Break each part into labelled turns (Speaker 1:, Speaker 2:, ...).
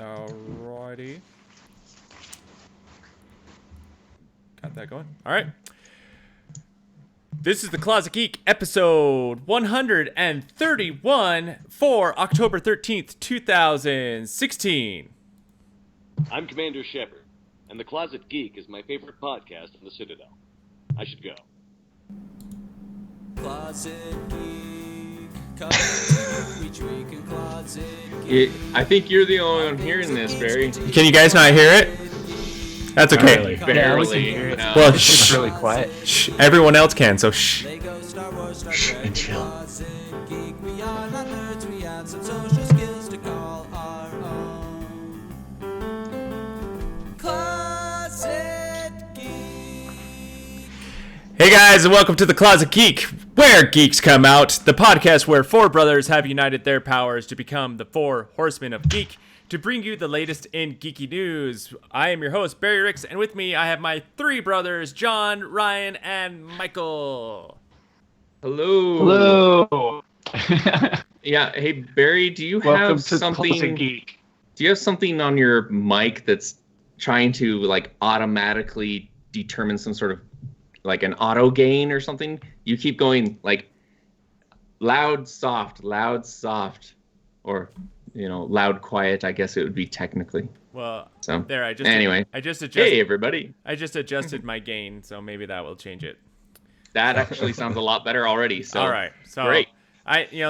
Speaker 1: Alrighty. Got that going. All right. This is the Closet Geek, episode 131 for October 13th, 2016.
Speaker 2: I'm Commander Shepard, and the Closet Geek is my favorite podcast on the Citadel. I should go.
Speaker 3: Closet Geek, coming to you each week in Closet Geek.
Speaker 4: I think you're the only one hearing this, Barry.
Speaker 1: Can you guys not hear it? That's okay.
Speaker 4: Really,
Speaker 5: Yeah,
Speaker 4: barely.
Speaker 5: we can hear it.
Speaker 4: No.
Speaker 1: Well,
Speaker 5: It's
Speaker 1: shh.
Speaker 5: really quiet.
Speaker 1: Shh. Everyone else can, so shh.
Speaker 3: Lego, Star Wars, Star Trek,
Speaker 5: And chill.
Speaker 3: Closet Geek. We are not nerds, we have some social skills to call our own. Closet Geek.
Speaker 1: Hey guys, and welcome to the Closet Geek, where geeks come out, the podcast where four brothers have united their powers to become the four horsemen of geek, to bring you the latest in geeky news. I am your host, Barry Ricks, and with me I have my three brothers, John, Ryan, and Michael.
Speaker 4: Hello.
Speaker 5: Hello.
Speaker 4: Yeah. Hey, Barry. Do you
Speaker 5: Welcome
Speaker 4: have
Speaker 5: to Closet
Speaker 4: something?
Speaker 5: Geek.
Speaker 4: Do you have something on your mic that's trying to like automatically determine some sort of like an auto gain or something? You keep going like loud, soft, or loud, quiet. I guess it would be technically.
Speaker 1: Well,
Speaker 4: So
Speaker 1: there, I just adjusted.
Speaker 4: Hey, everybody.
Speaker 1: I just adjusted my gain, so maybe that will change it.
Speaker 4: That actually sounds a lot better already. So
Speaker 1: All right, so
Speaker 4: great.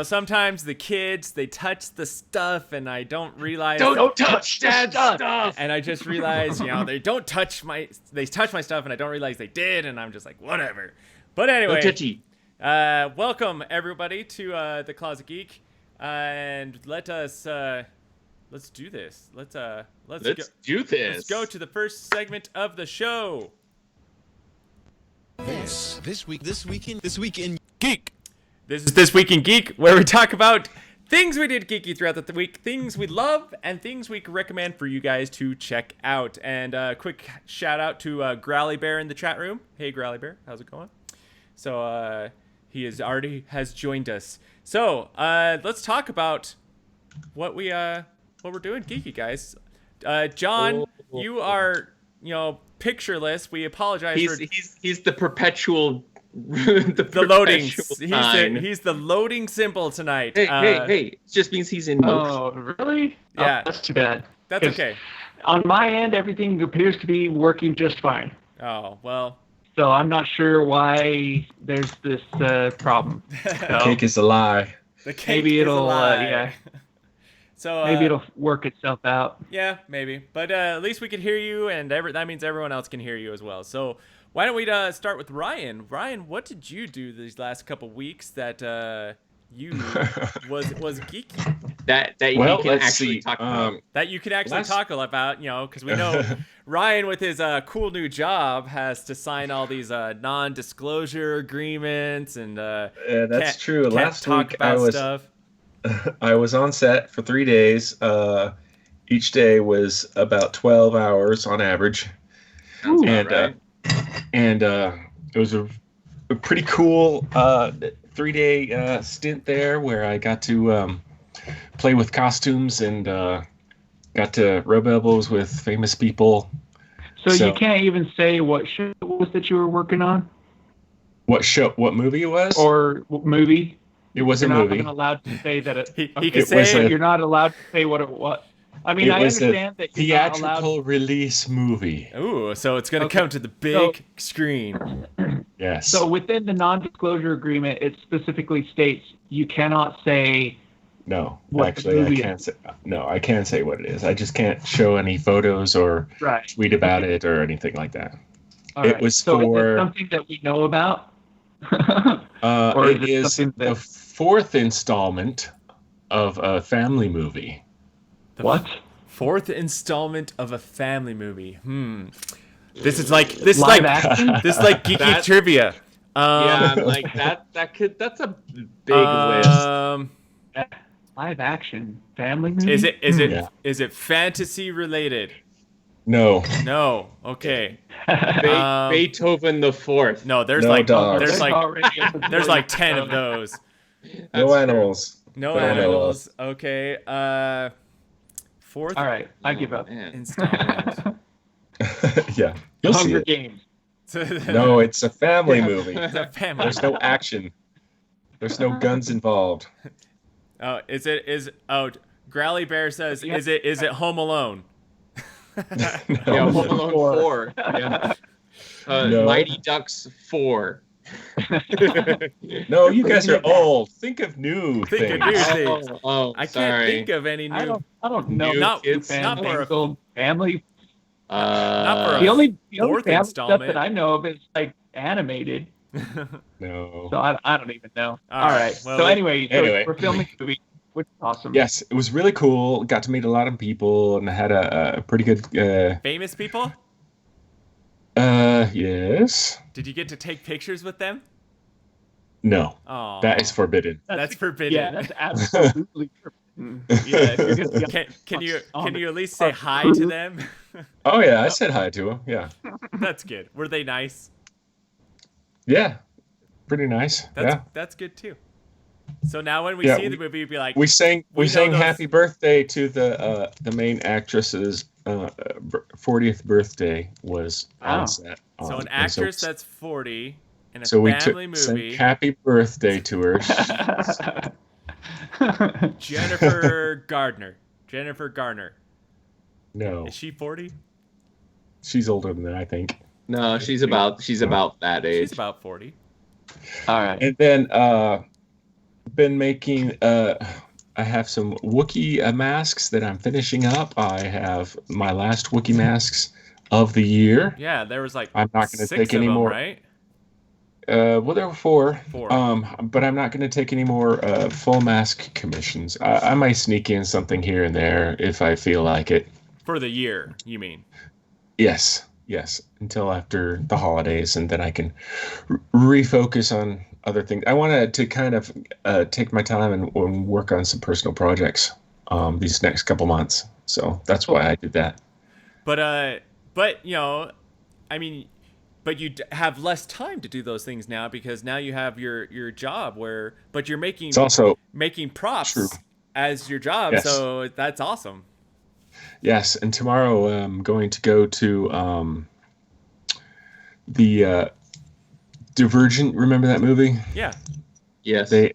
Speaker 1: Sometimes the kids they touch the stuff, and I don't realize.
Speaker 4: Don't touch that
Speaker 5: stuff.
Speaker 4: stuff.
Speaker 1: And I just realized, they touch my stuff, and I don't realize they did, and I'm just like, whatever. But
Speaker 4: No
Speaker 1: anyway,
Speaker 4: touchy.
Speaker 1: welcome everybody to the Closet Geek, and let's do this. Let's
Speaker 4: Do this.
Speaker 1: Let's go to the first segment of the show.
Speaker 3: This week in
Speaker 1: Geek. This is This Week in Geek, where we talk about things we did geeky throughout the week, things we love, and things we recommend for you guys to check out. And quick shout out to Growly Bear in the chat room. Hey, Growly Bear, how's it going? So he has joined us. So let's talk about what we're doing geeky, guys. John, you are pictureless. We apologize for
Speaker 4: He's the perpetual the
Speaker 1: loading.
Speaker 4: sign.
Speaker 1: He's the loading symbol tonight.
Speaker 4: Hey! It just means he's in motion.
Speaker 5: Oh, really?
Speaker 1: Yeah.
Speaker 5: Oh, that's too bad.
Speaker 1: That's
Speaker 5: 'Cause
Speaker 1: okay.
Speaker 5: On my end, everything appears to be working just fine.
Speaker 1: Oh well.
Speaker 5: So I'm not sure why there's this problem. So
Speaker 6: Cake is a lie.
Speaker 1: The cake
Speaker 5: maybe
Speaker 1: is a
Speaker 5: it'll,
Speaker 1: lie.
Speaker 5: yeah.
Speaker 1: So
Speaker 5: maybe it'll work itself out.
Speaker 1: Yeah, maybe. But at least we can hear you, and that means everyone else can hear you as well. So why don't we start with Ryan? Ryan, what did you do these last couple weeks that you was geeky?
Speaker 4: That you
Speaker 6: Well,
Speaker 4: can
Speaker 6: let's
Speaker 4: actually
Speaker 6: see.
Speaker 4: talk about.
Speaker 1: That you could actually
Speaker 6: Last-
Speaker 1: talk about, because we know Ryan with his cool new job has to sign all these non-disclosure agreements and
Speaker 6: That's
Speaker 1: can't-
Speaker 6: true.
Speaker 1: can't
Speaker 6: Last
Speaker 1: talk
Speaker 6: week
Speaker 1: about stuff.
Speaker 6: I was on set for 3 days. Each day was about 12 hours on average,
Speaker 4: Sounds about
Speaker 6: and
Speaker 4: right.
Speaker 6: It was a pretty cool 3-day stint there where I got to play with costumes and got to rub elbows with famous people.
Speaker 5: So you can't even say what show it was that you were working on
Speaker 6: What movie it was?
Speaker 5: or movie.
Speaker 6: It was
Speaker 5: You're
Speaker 6: a
Speaker 5: not
Speaker 6: movie.
Speaker 5: even allowed to say that it.
Speaker 1: He
Speaker 5: okay.
Speaker 1: could
Speaker 6: It was
Speaker 1: say
Speaker 6: a-
Speaker 5: You're not allowed to say what it was. I mean,
Speaker 6: It
Speaker 5: I
Speaker 6: was a
Speaker 5: understand that you're not allowed.
Speaker 6: theatrical release movie.
Speaker 1: Ooh, so it's gonna
Speaker 5: Okay.
Speaker 1: come to the big screen.
Speaker 6: Yes.
Speaker 5: So within the non-disclosure agreement, it specifically states you cannot say.
Speaker 6: No,
Speaker 5: What the
Speaker 6: actually, I
Speaker 5: movie
Speaker 6: can't say. No, I can't say what it is. I just can't show any photos or
Speaker 5: Right.
Speaker 6: tweet about it or anything like that.
Speaker 5: All
Speaker 6: It
Speaker 5: right.
Speaker 6: was
Speaker 5: so
Speaker 6: for-
Speaker 5: is it something that we know about? Or
Speaker 6: It
Speaker 5: is it
Speaker 6: is
Speaker 5: something
Speaker 6: the
Speaker 5: that-
Speaker 6: fourth installment of a family movie.
Speaker 5: What?
Speaker 1: Fourth installment of a family movie. This is
Speaker 5: Live action?
Speaker 1: geeky
Speaker 4: That-
Speaker 1: trivia.
Speaker 4: Yeah, like that's a big list.
Speaker 5: Live action family movie?
Speaker 1: Is it
Speaker 6: Yeah.
Speaker 1: is it fantasy related?
Speaker 6: No,
Speaker 1: No. Okay.
Speaker 4: Beethoven the Fourth.
Speaker 1: No, there's
Speaker 6: No
Speaker 1: like
Speaker 6: dogs.
Speaker 1: there's
Speaker 5: There's
Speaker 1: like
Speaker 5: already a
Speaker 1: there's like
Speaker 5: million
Speaker 1: 10 of those.
Speaker 6: no animals.
Speaker 1: No
Speaker 6: No
Speaker 1: animals. Okay. 4th
Speaker 5: All right, I give up.
Speaker 4: Man.
Speaker 1: installment.
Speaker 6: Yeah, you'll see
Speaker 5: Hunger
Speaker 6: it.
Speaker 5: Games.
Speaker 6: No, it's a family
Speaker 5: Yeah.
Speaker 6: movie.
Speaker 1: The family.
Speaker 6: There's no action. There's no guns involved.
Speaker 1: Oh, Growly Bear says,
Speaker 5: Yeah.
Speaker 1: is it Home Alone?
Speaker 4: Yeah,
Speaker 6: No.
Speaker 4: Home Alone 4. Yeah.
Speaker 6: No.
Speaker 4: Mighty Ducks 4.
Speaker 6: No, you guys are old. Think of new
Speaker 1: Think of
Speaker 6: things.
Speaker 1: new-
Speaker 4: Oh,
Speaker 1: I
Speaker 4: sorry.
Speaker 1: can't think of any
Speaker 5: I
Speaker 1: new.
Speaker 5: don't know.
Speaker 4: New
Speaker 1: Not-
Speaker 4: kids.
Speaker 1: not for a-
Speaker 5: Fandangled family.
Speaker 1: Not for a
Speaker 5: The only
Speaker 1: fourth
Speaker 5: family
Speaker 1: installment.
Speaker 5: stuff that I know of is like animated.
Speaker 6: No.
Speaker 5: So I don't even know.
Speaker 1: All
Speaker 5: All
Speaker 1: right,
Speaker 5: right.
Speaker 1: well,
Speaker 5: so
Speaker 1: let-
Speaker 6: Anyway.
Speaker 5: we're filming a movie, which is awesome.
Speaker 6: Yes, it was really cool. Got to meet a lot of people, and I had a pretty good.
Speaker 1: Famous people?
Speaker 6: Yes.
Speaker 1: Did you get to take pictures with them?
Speaker 6: No,
Speaker 1: Oh,
Speaker 6: that is forbidden.
Speaker 1: that's forbidden.
Speaker 5: Yeah, that's absolutely forbidden.
Speaker 1: Yeah,
Speaker 5: You're gonna be
Speaker 1: can you
Speaker 5: on
Speaker 1: at least say hi to them?
Speaker 6: Oh yeah, I said hi to him. Yeah.
Speaker 1: That's good. Were they nice?
Speaker 6: Yeah. Pretty nice. Yeah.
Speaker 1: That's good too. So now when we
Speaker 6: Yeah,
Speaker 1: see the movie, we'd be like,
Speaker 6: We sang
Speaker 1: We know
Speaker 6: sang
Speaker 1: those-
Speaker 6: happy birthday to the main actress's 40th birthday was
Speaker 5: Wow.
Speaker 6: on set.
Speaker 1: so an
Speaker 6: and
Speaker 1: actress that's 40 in a
Speaker 6: so we
Speaker 1: family
Speaker 6: sang
Speaker 1: movie,
Speaker 6: happy birthday to her.
Speaker 1: Jennifer Gardner. Jennifer Garner.
Speaker 6: No,
Speaker 1: Is she 40?
Speaker 6: she's older than that, I think.
Speaker 4: No, she's about that age.
Speaker 1: She's about 40.
Speaker 5: All right.
Speaker 6: And then been making I have some Wookiee masks that I'm finishing up. I have my last Wookiee masks of the year.
Speaker 1: Yeah, there was like
Speaker 6: I'm not going to
Speaker 1: 6
Speaker 6: take
Speaker 1: of
Speaker 6: any
Speaker 1: them,
Speaker 6: more.
Speaker 1: right?
Speaker 6: Well, there were 4.
Speaker 1: 4.
Speaker 6: But I'm not going to take any more full mask commissions. I might sneak in something here and there if I feel like it.
Speaker 1: For the year, you mean?
Speaker 6: Yes, until after the holidays, and then I can refocus on other things. I wanted to kind of take my time and work on some personal projects these next couple months. So that's why I did that.
Speaker 1: But you know, I mean, but you have less time to do those things now because now you have your job but you're making
Speaker 6: It's also
Speaker 1: making props
Speaker 6: True.
Speaker 1: as your job,
Speaker 6: Yes.
Speaker 1: so that's awesome.
Speaker 6: yes, and tomorrow I'm going to go to the Divergent. Remember that movie?
Speaker 1: Yeah.
Speaker 4: Yes.
Speaker 6: We're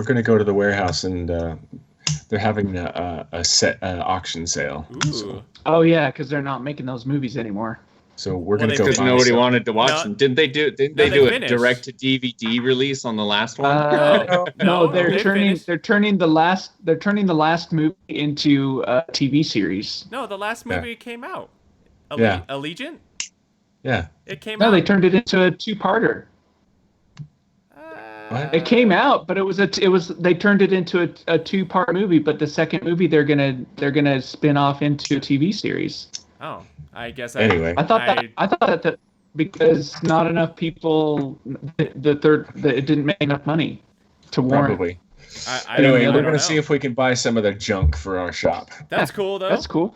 Speaker 6: going to go to the warehouse and they're having a set auction sale.
Speaker 1: Ooh.
Speaker 5: Oh yeah, because they're not making those movies anymore.
Speaker 6: So we're
Speaker 1: Well,
Speaker 6: going
Speaker 1: they
Speaker 6: to go
Speaker 1: could-
Speaker 6: buy
Speaker 4: Nobody
Speaker 6: some.
Speaker 4: wanted to watch
Speaker 1: No.
Speaker 4: them. Didn't they do
Speaker 1: they
Speaker 4: a
Speaker 1: finished.
Speaker 4: direct to DVD release on the last one?
Speaker 5: No,
Speaker 1: No,
Speaker 5: they're
Speaker 1: they
Speaker 5: turning
Speaker 1: finished.
Speaker 5: they're turning the last movie into a TV series.
Speaker 1: No, the last
Speaker 6: Yeah.
Speaker 1: movie came out.
Speaker 6: Yeah.
Speaker 1: Allegiant?
Speaker 6: Yeah.
Speaker 1: It came
Speaker 5: No,
Speaker 1: out.
Speaker 5: they turned it into a two-parter.
Speaker 6: What?
Speaker 5: It came out, but they turned it into a two-part movie. But the second movie they're gonna spin off into a TV series.
Speaker 1: Oh, I guess.
Speaker 6: Anyway.
Speaker 5: I thought that because not enough people, it didn't make enough money to warrant.
Speaker 6: Probably.
Speaker 1: I
Speaker 6: Anyway,
Speaker 1: don't
Speaker 6: we're going
Speaker 1: know.
Speaker 6: to see if we can buy some of the junk for our shop.
Speaker 1: That's cool though.
Speaker 5: That's cool.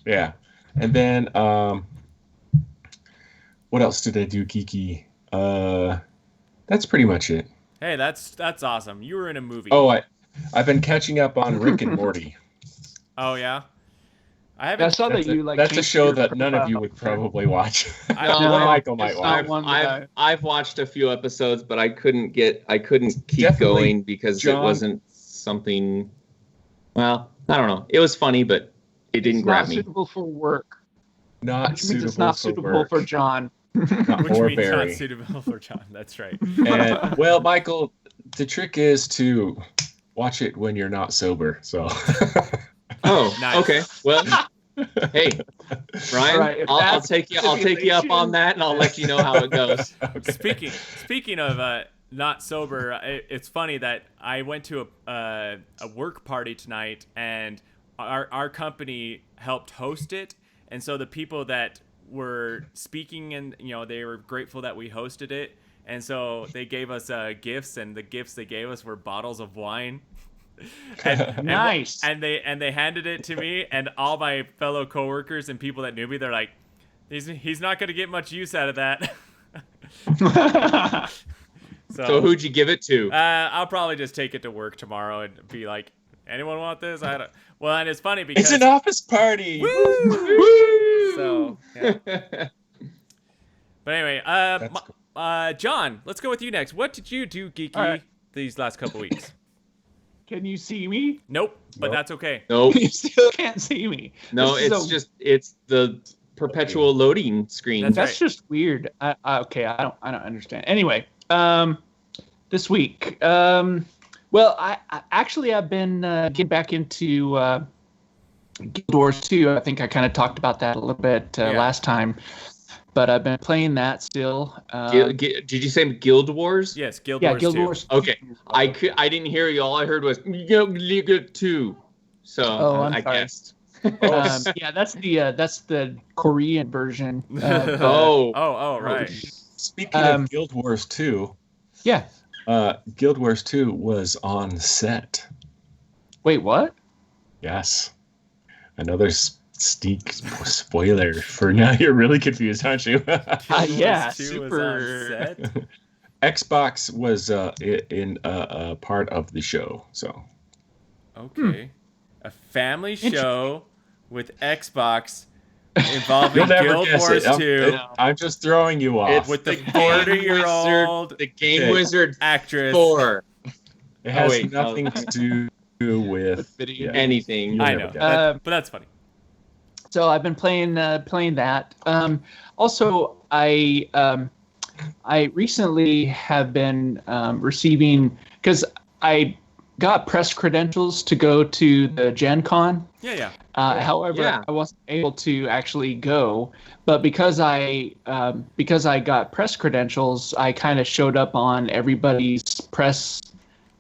Speaker 6: Yeah. And then, what else did I do, geeky? That's pretty much it.
Speaker 1: Hey, that's awesome. You were in a movie.
Speaker 6: Oh, I've been catching up on Rick and Morty.
Speaker 1: Oh yeah. I
Speaker 5: I
Speaker 1: haven't.
Speaker 5: saw
Speaker 6: That's
Speaker 5: that you like.
Speaker 6: that's a
Speaker 5: changed
Speaker 6: show
Speaker 5: your
Speaker 6: that none of you
Speaker 5: profile
Speaker 6: would
Speaker 5: picture.
Speaker 6: probably watch.
Speaker 1: I-
Speaker 4: No,
Speaker 6: Michael might
Speaker 5: it's
Speaker 6: watch.
Speaker 5: not
Speaker 4: I've,
Speaker 5: one that
Speaker 4: I've watched a few episodes, but I couldn't keep
Speaker 6: Definitely,
Speaker 4: going because it
Speaker 6: John.
Speaker 4: wasn't something. Well, I don't know. It was funny, but it didn't
Speaker 5: it's
Speaker 4: grab
Speaker 5: not
Speaker 4: me.
Speaker 5: suitable for work.
Speaker 6: Not
Speaker 5: Which means
Speaker 6: suitable
Speaker 5: it's not
Speaker 6: for
Speaker 5: suitable
Speaker 6: work.
Speaker 5: for John.
Speaker 6: Not
Speaker 1: Which
Speaker 6: or
Speaker 1: means
Speaker 6: Barry.
Speaker 1: not suitable for John. That's right.
Speaker 6: And well, Michael, the trick is to watch it when you're not sober. So
Speaker 4: Oh,
Speaker 1: Nice.
Speaker 4: okay. Well, hey, Brian,
Speaker 5: All right, if
Speaker 4: I'll
Speaker 5: that's
Speaker 4: take you. I'll take you up on that, and I'll let you know how it goes.
Speaker 6: okay.
Speaker 1: Speaking of not sober, it's funny that I went to a work party tonight, and our company helped host it, and so the people that were speaking, and they were grateful that we hosted it, and so they gave us gifts, and the gifts they gave us were bottles of wine. And
Speaker 5: Nice.
Speaker 1: And they handed it to me, and all my fellow coworkers and people that knew me, they're like, he's not going to get much use out of that.
Speaker 4: So who'd you give it to?
Speaker 1: I'll probably just take it to work tomorrow and be like, anyone want this? Well, and it's funny because
Speaker 6: It's an office party.
Speaker 1: Woo! So, yeah. But anyway,
Speaker 6: That's
Speaker 1: John, let's go with you next. What did you do, Geeky,
Speaker 5: All right.
Speaker 1: these last couple weeks?
Speaker 5: Can you see me?
Speaker 1: Nope, but
Speaker 6: Nope.
Speaker 1: that's okay.
Speaker 4: Nope.
Speaker 5: You still can't see me.
Speaker 4: No,
Speaker 5: This is
Speaker 4: it's it's the perpetual loading screen.
Speaker 1: That's
Speaker 5: That's
Speaker 1: right.
Speaker 5: just weird. Okay, I don't understand. Anyway, this week, well, I actually I've been getting back into Guild Wars 2. I think I kind of talked about that a little bit
Speaker 1: Yeah.
Speaker 5: last time, but I've been playing that still.
Speaker 4: Did you say Guild Wars?
Speaker 1: Yes, Guild
Speaker 5: Yeah,
Speaker 1: Wars
Speaker 5: Guild
Speaker 1: 2.
Speaker 5: Wars.
Speaker 4: Okay, I didn't hear you. All I heard was Guild 2. So
Speaker 5: Oh, I'm
Speaker 4: I
Speaker 5: sorry.
Speaker 4: guessed.
Speaker 5: Yeah, that's the Korean version.
Speaker 1: Oh, right.
Speaker 6: Speaking
Speaker 5: Um,
Speaker 6: of Guild Wars 2,
Speaker 5: Yeah.
Speaker 6: Guild Wars 2 was on set.
Speaker 5: Wait, what?
Speaker 6: Yes. Another sneak spoiler for now. You're really confused, aren't you?
Speaker 1: Guild Wars
Speaker 5: Yeah,
Speaker 1: 2
Speaker 5: super.
Speaker 1: was on set.
Speaker 6: Xbox was in part of the show. So
Speaker 1: Okay. A family show with Xbox involving
Speaker 6: you'll never
Speaker 1: Guild
Speaker 6: guess
Speaker 1: Wars
Speaker 6: it.
Speaker 1: 2
Speaker 6: I'm just throwing you off.
Speaker 1: with the
Speaker 4: Game
Speaker 1: 40-year-old
Speaker 4: The Game
Speaker 6: Okay.
Speaker 4: Wizard
Speaker 1: actress.
Speaker 4: 4.
Speaker 6: It has
Speaker 4: wait, no.
Speaker 6: nothing to do with
Speaker 5: video.
Speaker 4: Anything.
Speaker 6: You'll
Speaker 1: I
Speaker 6: never
Speaker 1: know,
Speaker 6: guess.
Speaker 1: but that's funny.
Speaker 5: So I've been playing that. Also, I recently have been receiving, because I got press credentials to go to the Gen Con.
Speaker 1: Yeah.
Speaker 5: However,
Speaker 4: Yeah.
Speaker 5: I wasn't able to actually go. But because I got press credentials, I kind of showed up on everybody's press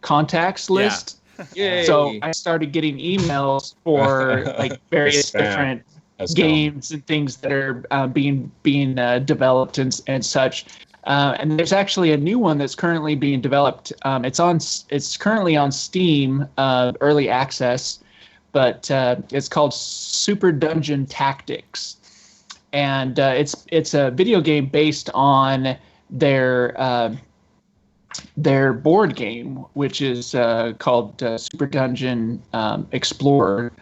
Speaker 5: contacts list.
Speaker 4: Yay.
Speaker 5: So I started getting emails for like various
Speaker 6: Spam.
Speaker 5: different
Speaker 6: That's
Speaker 5: games and things that are being developed and such. And there's actually a new one that's currently being developed. It's currently on Steam, early access, but it's called Super Dungeon Tactics, and it's a video game based on their board game, which is called Super Dungeon Explorer,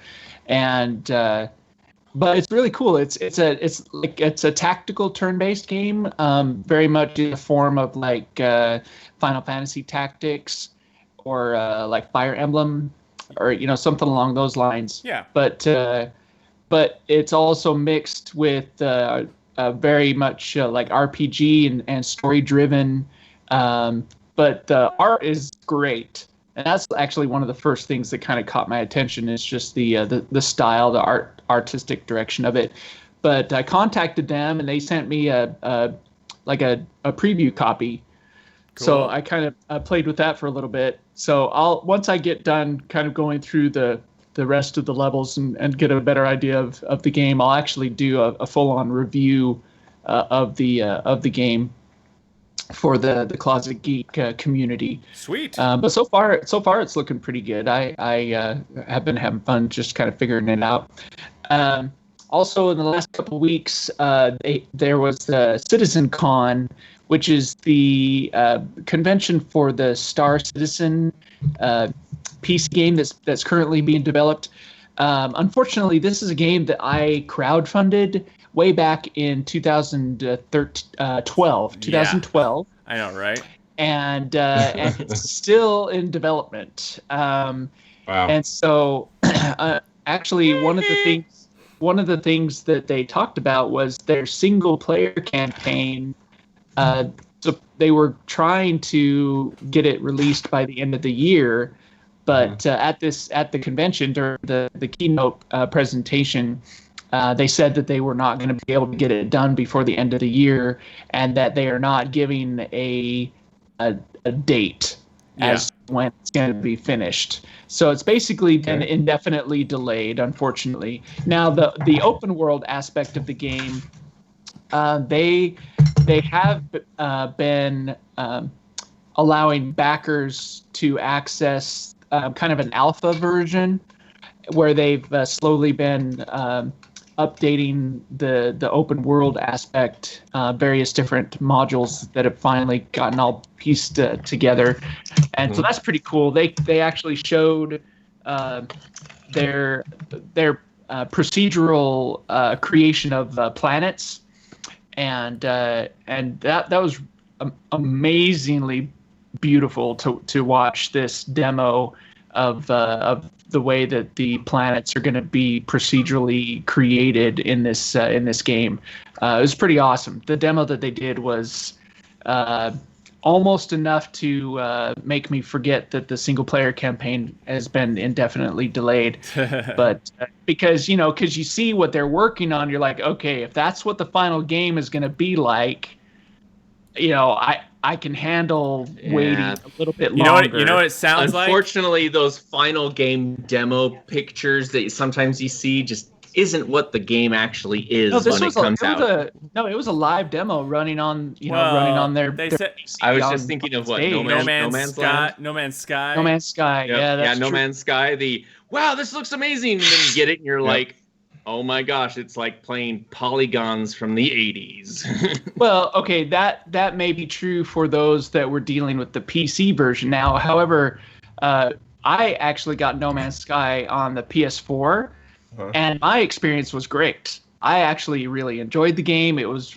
Speaker 5: and but it's really cool. It's a tactical turn-based game, very much in the form of like Final Fantasy Tactics or like Fire Emblem, or something along those lines.
Speaker 1: Yeah.
Speaker 5: But it's also mixed with very much like RPG and story-driven. But the art is great. And that's actually one of the first things that kind of caught my attention, is just the style, the artistic direction of it. But I contacted them, and they sent me a preview copy.
Speaker 1: Cool.
Speaker 5: So I kind of played with that for a little bit. So once I get done kind of going through the rest of the levels and get a better idea of the game, I'll actually do a full-on review of the game for the Closet Geek community.
Speaker 1: Sweet.
Speaker 5: But so far it's looking pretty good. I have been having fun just kind of figuring it out. Also, in the last couple of weeks, there was the Citizen Con, which is the convention for the Star Citizen PC game that's currently being developed. Unfortunately, this is a game that I crowdfunded way back in 2012.
Speaker 1: I know, right?
Speaker 5: And it's still in development.
Speaker 6: Wow.
Speaker 5: And so, actually, one of the things that they talked about was their single player campaign. So they were trying to get it released by the end of the year, but at the convention during the keynote presentation, they said that they were not going to be able to get it done before the end of the year, and that they are not giving a date as when it's going to be finished. So it's basically been indefinitely delayed, unfortunately. Now, the open world aspect of the game, they have been allowing backers to access kind of an alpha version, where they've slowly been updating the open world aspect, various different modules that have finally gotten all pieced together, and so that's pretty cool. They actually showed their procedural creation of planets, and that was amazingly beautiful to watch this demo of the way that the planets are going to be procedurally created in this game. It was pretty awesome. The demo that they did was almost enough to make me forget that the single player campaign has been indefinitely delayed. But because you see what they're working on, you're like, okay, if that's what the final game is going to be like, I can handle waiting a little bit longer.
Speaker 1: You know what it sounds like?
Speaker 4: Unfortunately, those final game demo pictures that sometimes you see just isn't what the game actually is when it comes out.
Speaker 5: It was a live demo running on running on their.
Speaker 4: I was just thinking of what No Man's Sky.
Speaker 5: No Man's Sky.
Speaker 4: Yep.
Speaker 5: Yeah, that's
Speaker 4: No
Speaker 5: true.
Speaker 4: Man's Sky. Wow, this looks amazing, and then you get it, and you're like, oh my gosh, it's like playing polygons from the 80s.
Speaker 5: Well, okay, that may be true for those that were dealing with the PC version. Now, however, I actually got No Man's Sky on the PS4, and my experience was great. I actually really enjoyed the game. It was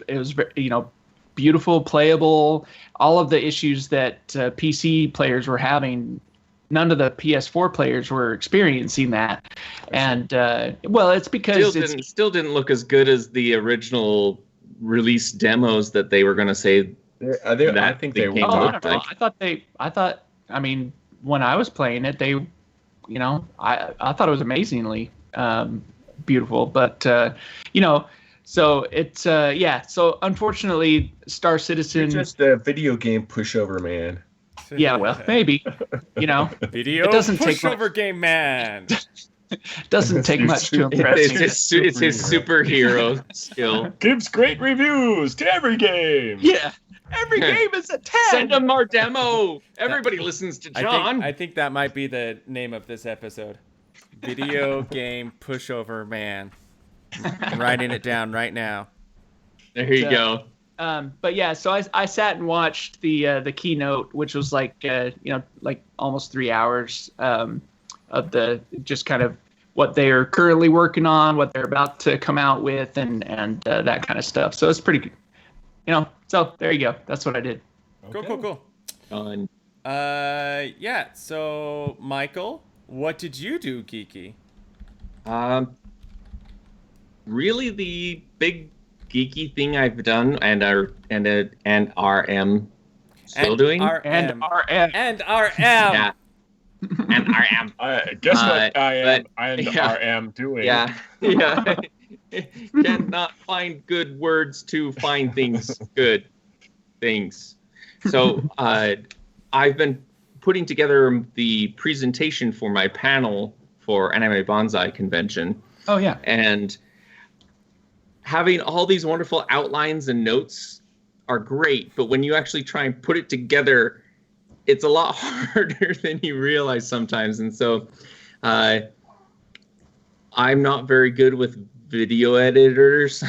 Speaker 5: beautiful, playable. All of the issues that PC players were having, none of the PS4 players were experiencing that. And it's because
Speaker 4: still didn't look as good as the original release demos that they were going to say.
Speaker 6: I think they were.
Speaker 5: I thought. I mean, when I was playing it, I thought it was amazingly beautiful. But so it's So unfortunately, Star Citizen.
Speaker 6: You're just a video game pushover, man.
Speaker 5: Yeah, well, maybe.
Speaker 1: Video
Speaker 5: it doesn't take
Speaker 1: pushover
Speaker 5: much.
Speaker 1: game man.
Speaker 5: Doesn't take much to impress.
Speaker 4: It's his superhero skill.
Speaker 6: Gives great reviews to every game.
Speaker 5: Yeah, every game is a 10.
Speaker 4: Send them our demo. Everybody listens to John.
Speaker 1: I think that might be the name of this episode. Video game pushover man. I'm writing it down right now.
Speaker 4: There you go.
Speaker 5: But yeah, so I sat and watched the keynote, which was like almost 3 hours of the just kind of what they are currently working on, what they're about to come out with, and that kind of stuff. So it's pretty, So there you go. That's what I did.
Speaker 1: Okay. Cool.
Speaker 4: Done.
Speaker 1: Yeah. So Michael, what did you do, Geeky?
Speaker 4: Really, the big geeky thing I've done and am still doing.
Speaker 5: And RM.
Speaker 4: Yeah. And RM.
Speaker 6: Guess what I am doing.
Speaker 4: Yeah. Cannot find good words to find things good. Things. So I've been putting together the presentation for my panel for Anime Bonsai Convention.
Speaker 5: Oh yeah.
Speaker 4: And having all these wonderful outlines and notes are great, but when you actually try and put it together, it's a lot harder than you realize sometimes. And so I'm not very good with video editors.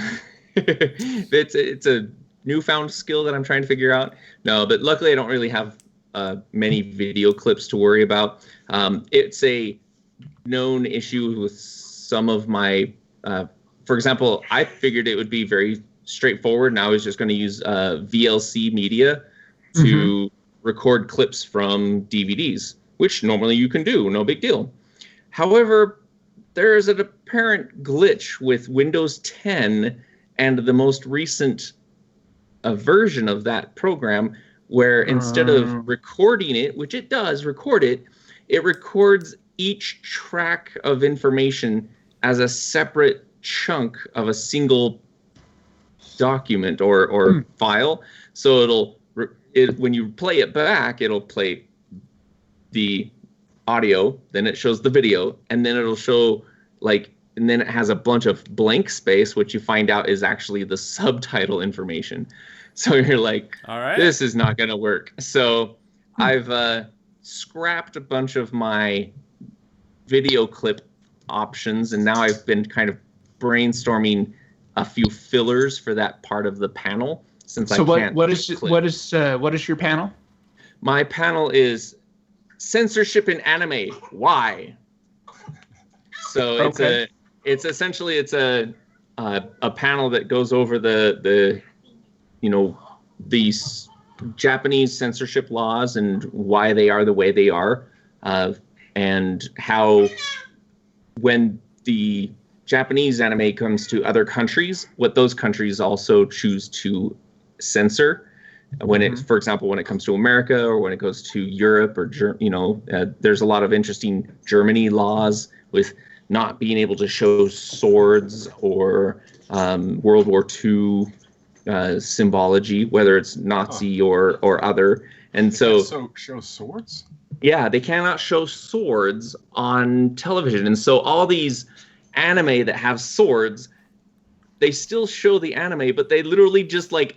Speaker 4: It's a newfound skill that I'm trying to figure out. No, but luckily I don't really have many video clips to worry about. It's a known issue with some of my for example, I figured it would be very straightforward, and I was just going to use VLC media to record clips from DVDs, which normally you can do, no big deal. However, there is an apparent glitch with Windows 10 and the most recent version of that program, where instead of recording it, which it does record it, it records each track of information as a separate chunk of a single document or file. So when you play it back, it'll play the audio, then it shows the video, and then it'll show and then it has a bunch of blank space, which you find out is actually the subtitle information. So you're like, all right, this is not going to work. So I've scrapped a bunch of my video clip options, and now I've been kind of brainstorming a few fillers for that part of the panel, since I can't.
Speaker 5: What is your panel?
Speaker 4: My panel is censorship in anime. Why? So
Speaker 5: Okay.
Speaker 4: it's essentially a panel that goes over the these Japanese censorship laws and why they are the way they are, and how when the Japanese anime comes to other countries, what those countries also choose to censor. When it, for example, when it comes to America or when it goes to Europe or there's a lot of interesting Germany laws with not being able to show swords or World War II symbology, whether it's Nazi or other. And so
Speaker 6: show swords.
Speaker 4: yeah, they cannot show swords on television. And so all these anime that have swords, they still show the anime, but they literally just like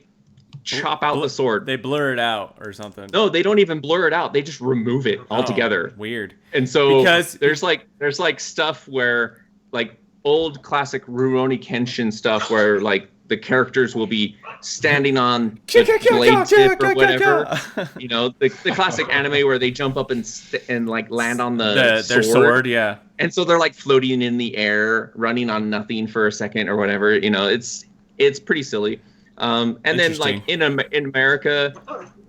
Speaker 4: chop out the sword.
Speaker 1: They blur it out or something.
Speaker 4: No, they don't even blur it out. They just remove it altogether.
Speaker 1: Weird.
Speaker 4: And so
Speaker 1: Because
Speaker 4: there's like stuff where like old classic Rurouni Kenshin stuff where like the characters will be standing on the blade tip or whatever. You know, the classic anime where they jump up and like land on their
Speaker 1: sword, yeah.
Speaker 4: And so they're like floating in the air, running on nothing for a second or whatever. You know, it's pretty silly. And then like in America,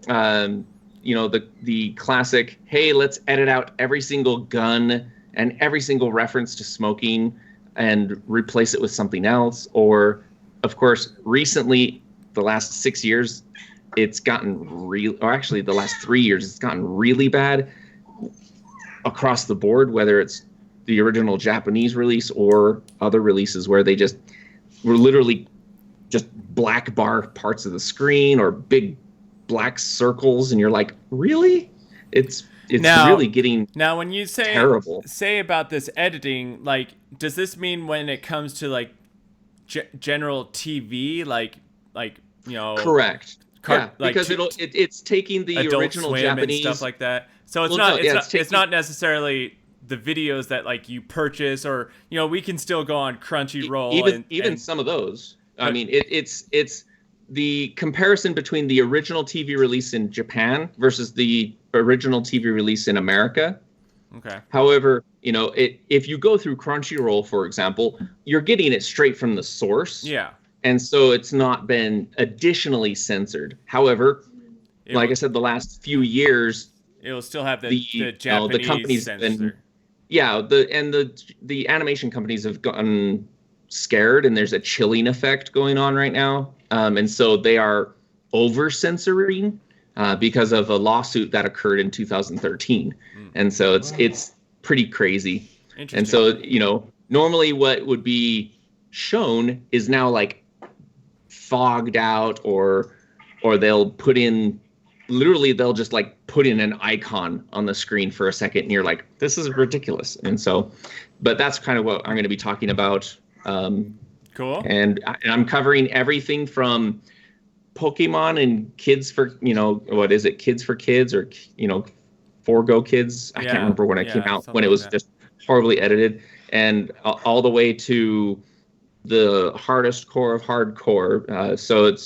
Speaker 4: you know, the classic, hey, let's edit out every single gun and every single reference to smoking and replace it with something else. Or, of course, recently, the last 6 years, it's gotten the last 3 years, it's gotten really bad across the board, whether it's the original Japanese release or other releases where they were literally just black bar parts of the screen or big black circles, and you're like, really? It's really getting
Speaker 1: now when you
Speaker 4: terrible.
Speaker 1: Say about this editing, like, does this mean when it comes to like general TV, like you know?
Speaker 4: Correct.
Speaker 1: Like
Speaker 4: because it's taking the
Speaker 1: Adult
Speaker 4: original
Speaker 1: Swim
Speaker 4: Japanese
Speaker 1: and stuff like that. So it's it's not necessarily the videos that like you purchase, or you know, we can still go on Crunchyroll
Speaker 4: even some of those. I mean, it's the comparison between the original TV release in Japan versus the original TV release in America.
Speaker 1: Okay.
Speaker 4: However, you know, if you go through Crunchyroll, for example, you're getting it straight from the source.
Speaker 1: Yeah.
Speaker 4: And so it's not been additionally censored. However, like I said, the last few years,
Speaker 1: it'll still have the Japanese
Speaker 4: the companies
Speaker 1: censor.
Speaker 4: The animation companies have gotten scared, and there's a chilling effect going on right now. And so they are over censoring because of a lawsuit that occurred in 2013. And so it's pretty crazy. And so, you know, normally what would be shown is now like fogged out, or they'll they'll just like put in an icon on the screen for a second, and you're like, this is ridiculous. And so, but that's kind of what I'm going to be talking about.
Speaker 1: Cool.
Speaker 4: And I'm covering everything from Pokemon and Kids for, you know, what is it? Kids for Kids, or, you know, Forgo Kids. I can't remember when it came out, when it was just horribly edited, and all the way to the hardest core of hardcore. So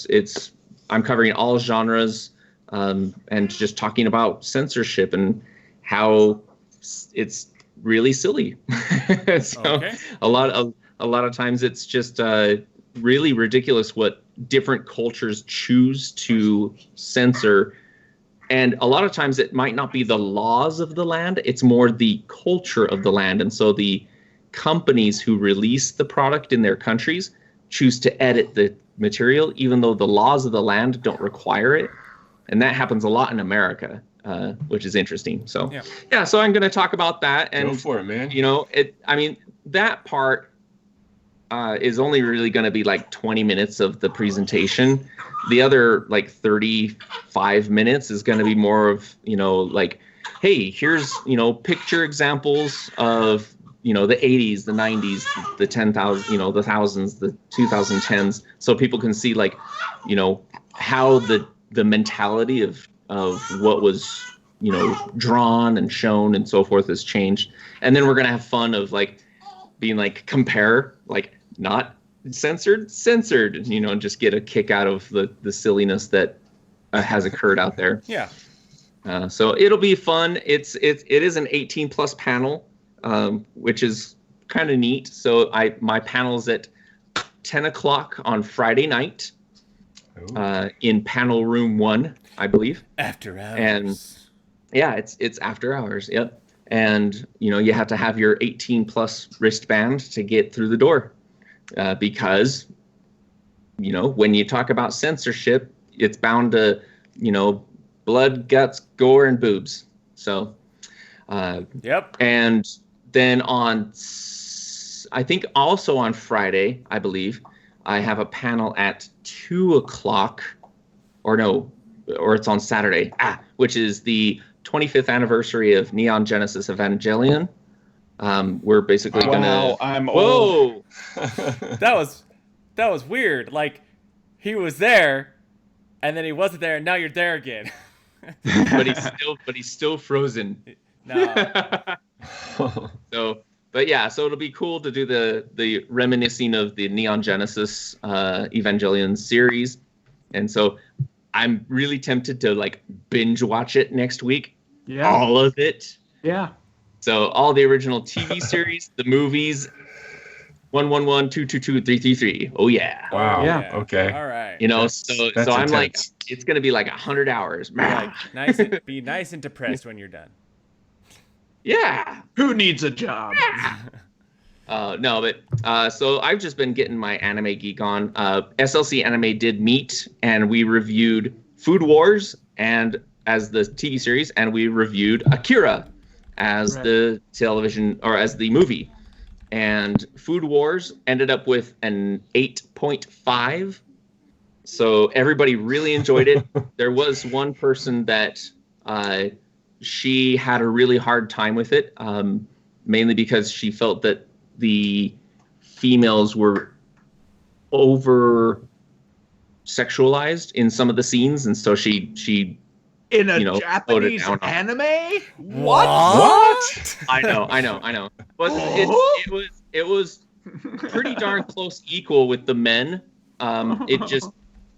Speaker 4: I'm covering all genres, and just talking about censorship and how it's really silly. So a lot of times it's just really ridiculous what different cultures choose to censor. And a lot of times it might not be the laws of the land, it's more the culture of the land. And so the companies who release the product in their countries choose to edit the material, even though the laws of the land don't require it. And that happens a lot in America, which is interesting. So, so I'm going to talk about that. And
Speaker 6: go for it, man.
Speaker 4: You know, that part is only really going to be like 20 minutes of the presentation. The other like 35 minutes is going to be more of, you know, like, hey, here's, you know, picture examples of, you know, the 80s, the 90s, the 10,000, you know, the thousands, the 2010s. So people can see like, you know, how the mentality of what was, you know, drawn and shown and so forth has changed. And then we're going to have fun of like being like, compare, like, not censored, you know, and just get a kick out of the silliness that has occurred out there.
Speaker 1: Yeah.
Speaker 4: So it'll be fun. It is an 18 plus panel, which is kind of neat. So my panel's at 10 o'clock on Friday night in panel room 1, I believe.
Speaker 1: After hours.
Speaker 4: And yeah, it's after hours. Yep. And you have to have your 18 plus wristband to get through the door, because when you talk about censorship, it's bound to blood, guts, gore, and boobs. So
Speaker 1: yep.
Speaker 4: And then I think also on Friday, I believe, I have a panel at 2 o'clock, or it's on Saturday, which is the 25th anniversary of Neon Genesis Evangelion. We're basically gonna.
Speaker 5: I'm old.
Speaker 4: Whoa!
Speaker 1: That was weird. Like, he was there, and then he wasn't there, and now you're there again.
Speaker 4: but he's still frozen.
Speaker 1: No.
Speaker 4: But it'll be cool to do the reminiscing of the Neon Genesis Evangelion series, and so I'm really tempted to binge watch it next week.
Speaker 5: Yeah.
Speaker 4: All of it.
Speaker 5: Yeah.
Speaker 4: So all the original TV series, the movies, 111, 222, 333. Oh yeah.
Speaker 6: Wow.
Speaker 5: Yeah.
Speaker 6: Okay.
Speaker 1: All right.
Speaker 4: So
Speaker 6: that's
Speaker 4: I'm
Speaker 6: intense.
Speaker 4: it's gonna be 100 hours.
Speaker 1: Be nice and depressed when you're done.
Speaker 4: Yeah.
Speaker 5: Who needs a job?
Speaker 4: No, but so I've just been getting my Anime Geek on. SLC Anime did meet, and we reviewed Food Wars and as the TV series, and we reviewed Akira as the television, or as the movie. And Food Wars ended up with an 8.5. So everybody really enjoyed it. There was one person that she had a really hard time with it, mainly because she felt that the females were over sexualized in some of the scenes, and so she
Speaker 5: In a Japanese anime? What?
Speaker 4: I know. But it was pretty darn close equal with the men. It just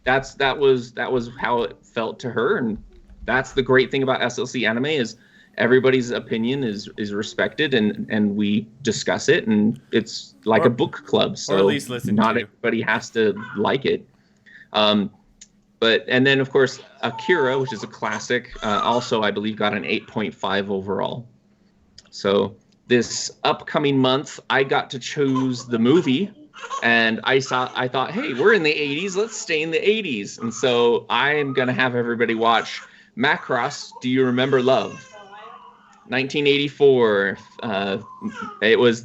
Speaker 4: that was how it felt to her, and that's the great thing about SLC Anime is everybody's opinion is respected, and we discuss it, and it's like a book club. So
Speaker 1: or at least listen
Speaker 4: not
Speaker 1: to.
Speaker 4: everybody has to like it. And then of course Akira, which is a classic, also I believe got an 8.5 overall. So this upcoming month I got to choose the movie, and I thought, hey, we're in the 80s, let's stay in the 80s. And so I am gonna have everybody watch Macross, Do You Remember Love? 1984. It was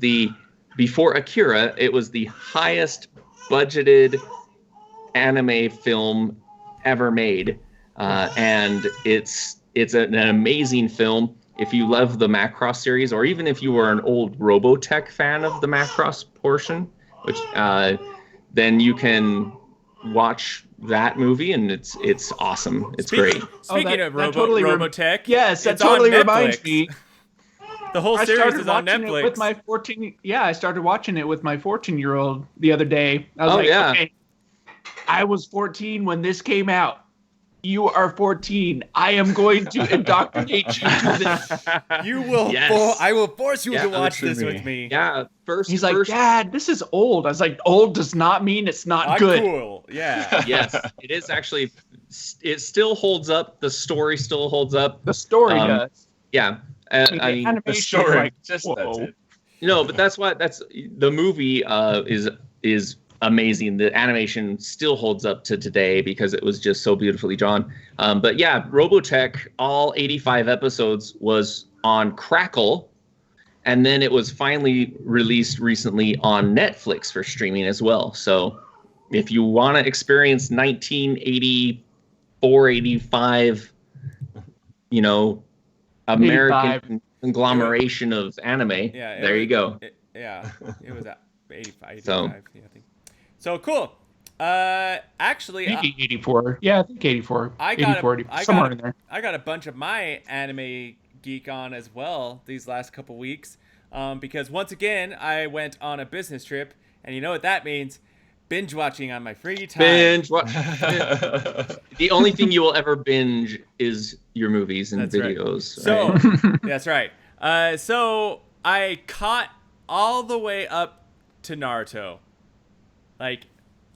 Speaker 4: before Akira, it was the highest budgeted anime film ever made, and it's an amazing film. If you love the Macross series, or even if you were an old Robotech fan of the Macross portion, which then you can watch that movie, and it's awesome. It's great.
Speaker 1: Speaking of
Speaker 5: totally
Speaker 1: Robotech,
Speaker 5: yes, that
Speaker 1: it's on
Speaker 5: totally
Speaker 1: Netflix.
Speaker 5: reminds me.
Speaker 1: The whole series is on
Speaker 5: watching
Speaker 1: Netflix.
Speaker 5: it with my 14. Yeah, I started watching it with my 14-year-old the other day. I was okay, I was 14 when this came out. You are 14. I am going to indoctrinate you to this.
Speaker 1: You will.
Speaker 4: Yes.
Speaker 1: I will force you to watch
Speaker 6: listen
Speaker 1: this
Speaker 6: to
Speaker 1: with
Speaker 6: me.
Speaker 1: me.
Speaker 4: Yeah,
Speaker 5: He's like, Dad, this is old. I was like, old does not mean it's not good.
Speaker 1: Cool. Yeah.
Speaker 4: Yes, it is actually. It still holds up. The story still holds up.
Speaker 5: The story does.
Speaker 4: Yeah,
Speaker 5: I mean,
Speaker 4: I mean,
Speaker 5: animation
Speaker 6: The
Speaker 5: is
Speaker 6: story,
Speaker 5: like,
Speaker 6: just
Speaker 5: whoa.
Speaker 6: that's it.
Speaker 4: no, but that's the movie is amazing. The animation still holds up to today because it was just so beautifully drawn. But yeah, Robotech, all 85 episodes was on Crackle, and then it was finally released recently on Netflix for streaming as well. So if you want to experience 1984, 85, American
Speaker 5: 85.
Speaker 4: conglomeration of anime, there you go.
Speaker 1: It was at 85.
Speaker 4: So-
Speaker 1: I think. So cool. Actually,
Speaker 5: Maybe 84. Yeah, I think 84.
Speaker 1: I got
Speaker 5: 84, 84, somewhere in there.
Speaker 1: I got a bunch of my Anime Geek on as well these last couple weeks, because once again I went on a business trip, and you know what that means? Binge watching on my free time.
Speaker 4: Binge watch. The only thing you will ever binge is your movies and
Speaker 1: That's right.
Speaker 4: videos.
Speaker 1: So
Speaker 4: right?
Speaker 1: that's right. So I caught all the way up to Naruto. Like,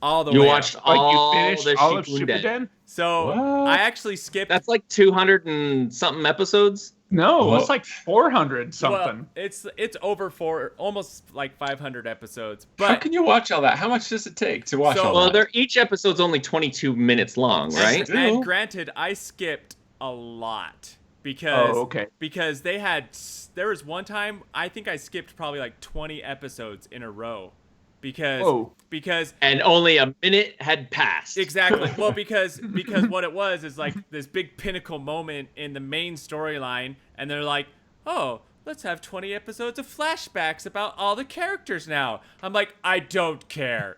Speaker 1: all the
Speaker 4: You
Speaker 1: way
Speaker 4: watched
Speaker 1: up.
Speaker 4: all
Speaker 5: you finished
Speaker 4: the
Speaker 5: all of
Speaker 4: Shippuden.
Speaker 5: Shippuden?
Speaker 1: So
Speaker 6: What?
Speaker 1: I actually skipped.
Speaker 4: That's like 200 and something episodes.
Speaker 5: No,
Speaker 6: Well-
Speaker 5: it's like 400 something.
Speaker 1: Well, it's over almost like 500 episodes.
Speaker 6: How
Speaker 1: But
Speaker 6: can you watch all that? How much does it take to watch
Speaker 1: So-
Speaker 6: all
Speaker 4: Well,
Speaker 6: that?
Speaker 4: they're each episode's only 22 minutes long, right?
Speaker 1: and
Speaker 6: Still.
Speaker 1: granted, I skipped a lot because
Speaker 5: Okay.
Speaker 1: because there was one time I think I skipped probably like 20 episodes in a row because
Speaker 4: And only a minute had passed.
Speaker 1: exactly. Well, because what it was is like this big pinnacle moment in the main storyline, and they're like, "Oh, let's have 20 episodes of flashbacks about all the characters now." I'm like, I don't care.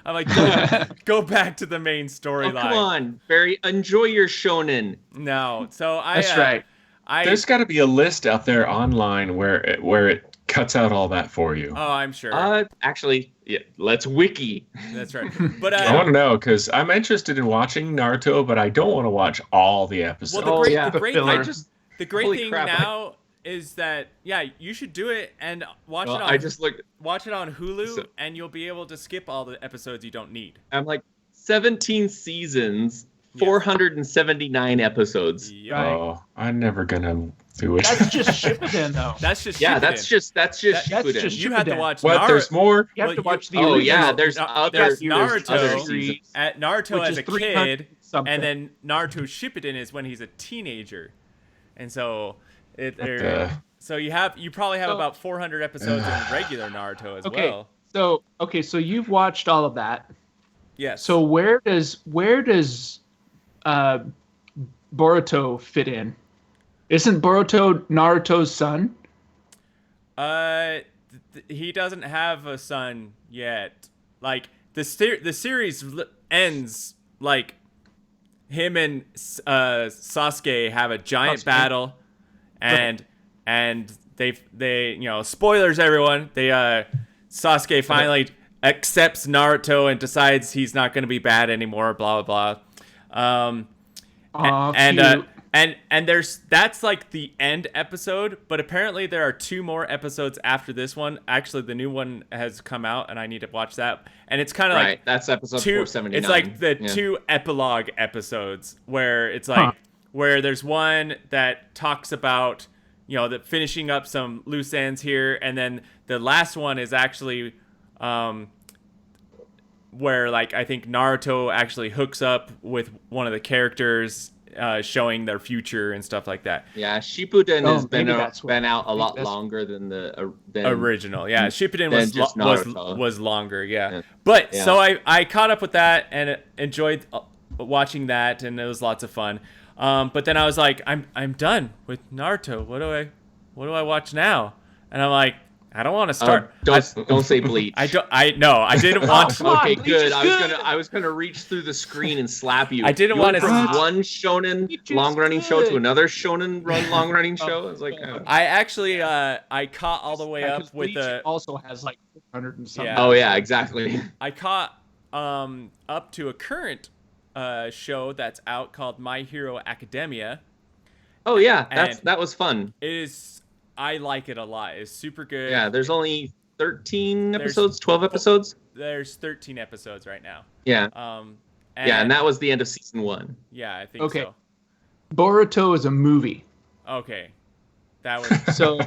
Speaker 1: I'm like, go back to the main
Speaker 4: Oh,
Speaker 1: storyline.
Speaker 4: come on, Barry. Enjoy your shonen.
Speaker 1: No, so
Speaker 5: That's right.
Speaker 6: There's got to be a list out there online where it cuts out all that for you.
Speaker 1: Oh, I'm sure.
Speaker 4: Actually, yeah, let's wiki.
Speaker 1: That's right. But
Speaker 6: I want to know because I'm interested in watching Naruto, but I don't want to watch all the episodes.
Speaker 1: well,
Speaker 4: Oh, yeah.
Speaker 1: the great
Speaker 5: filler.
Speaker 1: the great
Speaker 4: Holy
Speaker 1: thing
Speaker 4: crap,
Speaker 1: now is that you should do it and watch
Speaker 4: Well,
Speaker 1: it on
Speaker 4: I just looked.
Speaker 1: watch it on Hulu,
Speaker 4: So-
Speaker 1: and you'll be able to skip all the episodes you don't need.
Speaker 4: I'm like 17 seasons,
Speaker 1: Yeah.
Speaker 4: 479 episodes.
Speaker 1: Yep.
Speaker 6: Oh, I'm never gonna do it.
Speaker 5: That's just Shippuden, though.
Speaker 1: That's just
Speaker 4: Yeah,
Speaker 1: Shippuden.
Speaker 4: that's just
Speaker 5: That's
Speaker 4: Shippuden.
Speaker 5: just
Speaker 1: You have to
Speaker 5: Shippuden.
Speaker 1: watch
Speaker 6: What? There's more?
Speaker 5: You have
Speaker 1: well,
Speaker 5: to watch the
Speaker 4: Oh
Speaker 5: original.
Speaker 4: yeah, there's
Speaker 1: No,
Speaker 4: other
Speaker 1: there's
Speaker 4: there's
Speaker 1: Naruto.
Speaker 4: other
Speaker 5: series,
Speaker 4: seasons.
Speaker 1: At Naruto
Speaker 5: which
Speaker 1: as
Speaker 5: is
Speaker 1: a
Speaker 5: 300
Speaker 1: kid,
Speaker 5: something.
Speaker 1: and then Naruto Shippuden is when he's a teenager, and so
Speaker 6: the-
Speaker 1: so you probably have
Speaker 5: So-
Speaker 1: about 400 episodes in regular Naruto as
Speaker 5: Okay.
Speaker 1: well.
Speaker 5: So you've watched all of that.
Speaker 1: Yes.
Speaker 5: So where does Boruto fit in? Isn't Boruto Naruto's son?
Speaker 1: He doesn't have a son yet. Like the series ends like him and Sasuke have a giant
Speaker 5: Sasuke.
Speaker 1: battle, and they spoilers everyone. Sasuke finally accepts Naruto and decides he's not going to be bad anymore. Blah blah blah.
Speaker 5: Aw,
Speaker 1: and
Speaker 5: cute.
Speaker 1: and that's like the end episode, but apparently there are 2 more episodes after this one. Actually, the new one has come out, and I need to watch that. And it's kind of
Speaker 4: Right,
Speaker 1: like
Speaker 4: that's episode 479.
Speaker 1: it's like the
Speaker 4: Yeah.
Speaker 1: 2 epilogue episodes where it's like where there's one that talks about the finishing up some loose ends here, and then the last one is actually where like I think Naruto actually hooks up with one of the characters, showing their future and stuff like that.
Speaker 4: Yeah, Shippuden
Speaker 5: Oh,
Speaker 4: has been
Speaker 5: maybe that's what-
Speaker 4: been out a lot
Speaker 5: that's-
Speaker 4: longer than the than
Speaker 1: Original, yeah. Shippuden
Speaker 4: than
Speaker 1: was
Speaker 4: just
Speaker 1: was
Speaker 4: Naruto.
Speaker 1: was longer, yeah.
Speaker 4: Yeah.
Speaker 1: But
Speaker 4: Yeah.
Speaker 1: so I caught up with that and enjoyed watching that, and it was lots of fun. But then I was like, I'm done with Naruto. What do I watch now? And I'm like, I don't want to start.
Speaker 4: don't say Bleach.
Speaker 1: I didn't want to.
Speaker 5: Come on,
Speaker 4: Okay,
Speaker 5: Bleach
Speaker 4: good.
Speaker 5: is good.
Speaker 4: I was gonna reach through the screen and slap you.
Speaker 1: I didn't
Speaker 4: You
Speaker 1: wanna
Speaker 4: went from
Speaker 1: s-
Speaker 4: one shonen
Speaker 5: Bleach is
Speaker 4: long running show to
Speaker 5: good.
Speaker 4: another shonen long running show. It's like
Speaker 1: I actually I caught all the way
Speaker 5: Yeah,
Speaker 1: up
Speaker 5: 'cause
Speaker 1: with
Speaker 5: Bleach
Speaker 1: the.
Speaker 5: also has like 400 and something.
Speaker 1: Yeah.
Speaker 4: oh yeah, exactly.
Speaker 1: I caught up to a current show that's out called My Hero Academia.
Speaker 4: Oh yeah,
Speaker 1: And-
Speaker 4: that was fun.
Speaker 1: I like it a lot. It's super good.
Speaker 4: Yeah, there's only 13
Speaker 1: There's-
Speaker 4: episodes, 12 episodes.
Speaker 1: There's 13 episodes right now.
Speaker 4: Yeah,
Speaker 1: And,
Speaker 4: yeah, and that was the end of season 1.
Speaker 1: Yeah, I think
Speaker 5: Okay.
Speaker 1: so.
Speaker 5: Boruto is a movie.
Speaker 1: Okay. That was
Speaker 5: So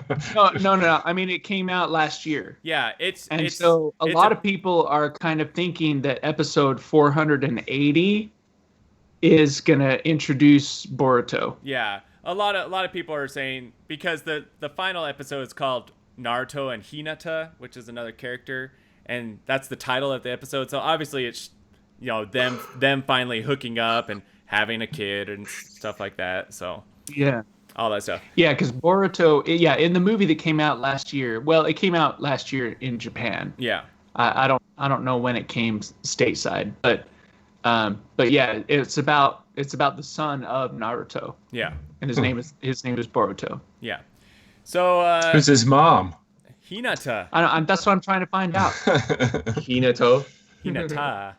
Speaker 5: no. I mean, it came out last year.
Speaker 1: yeah. It's
Speaker 5: So a
Speaker 1: it's
Speaker 5: lot of people are kind of thinking that episode 480 is gonna introduce Boruto.
Speaker 1: yeah. A lot of people are saying because the final episode is called Naruto and Hinata, which is another character, and that's the title of the episode. So obviously it's them finally hooking up and having a kid and stuff like that. So
Speaker 5: Yeah.
Speaker 1: all that stuff.
Speaker 5: Yeah, because Boruto, in the movie that came out last year. Well, it came out last year in Japan.
Speaker 1: Yeah.
Speaker 5: I don't know when it came stateside, but yeah, it's about the son of Naruto,
Speaker 1: Yeah.
Speaker 5: and his name is Boruto.
Speaker 1: Yeah. So
Speaker 6: Who's his mom?
Speaker 1: Hinata.
Speaker 5: That's what I'm trying to find out.
Speaker 4: Hinato.
Speaker 1: Hinata.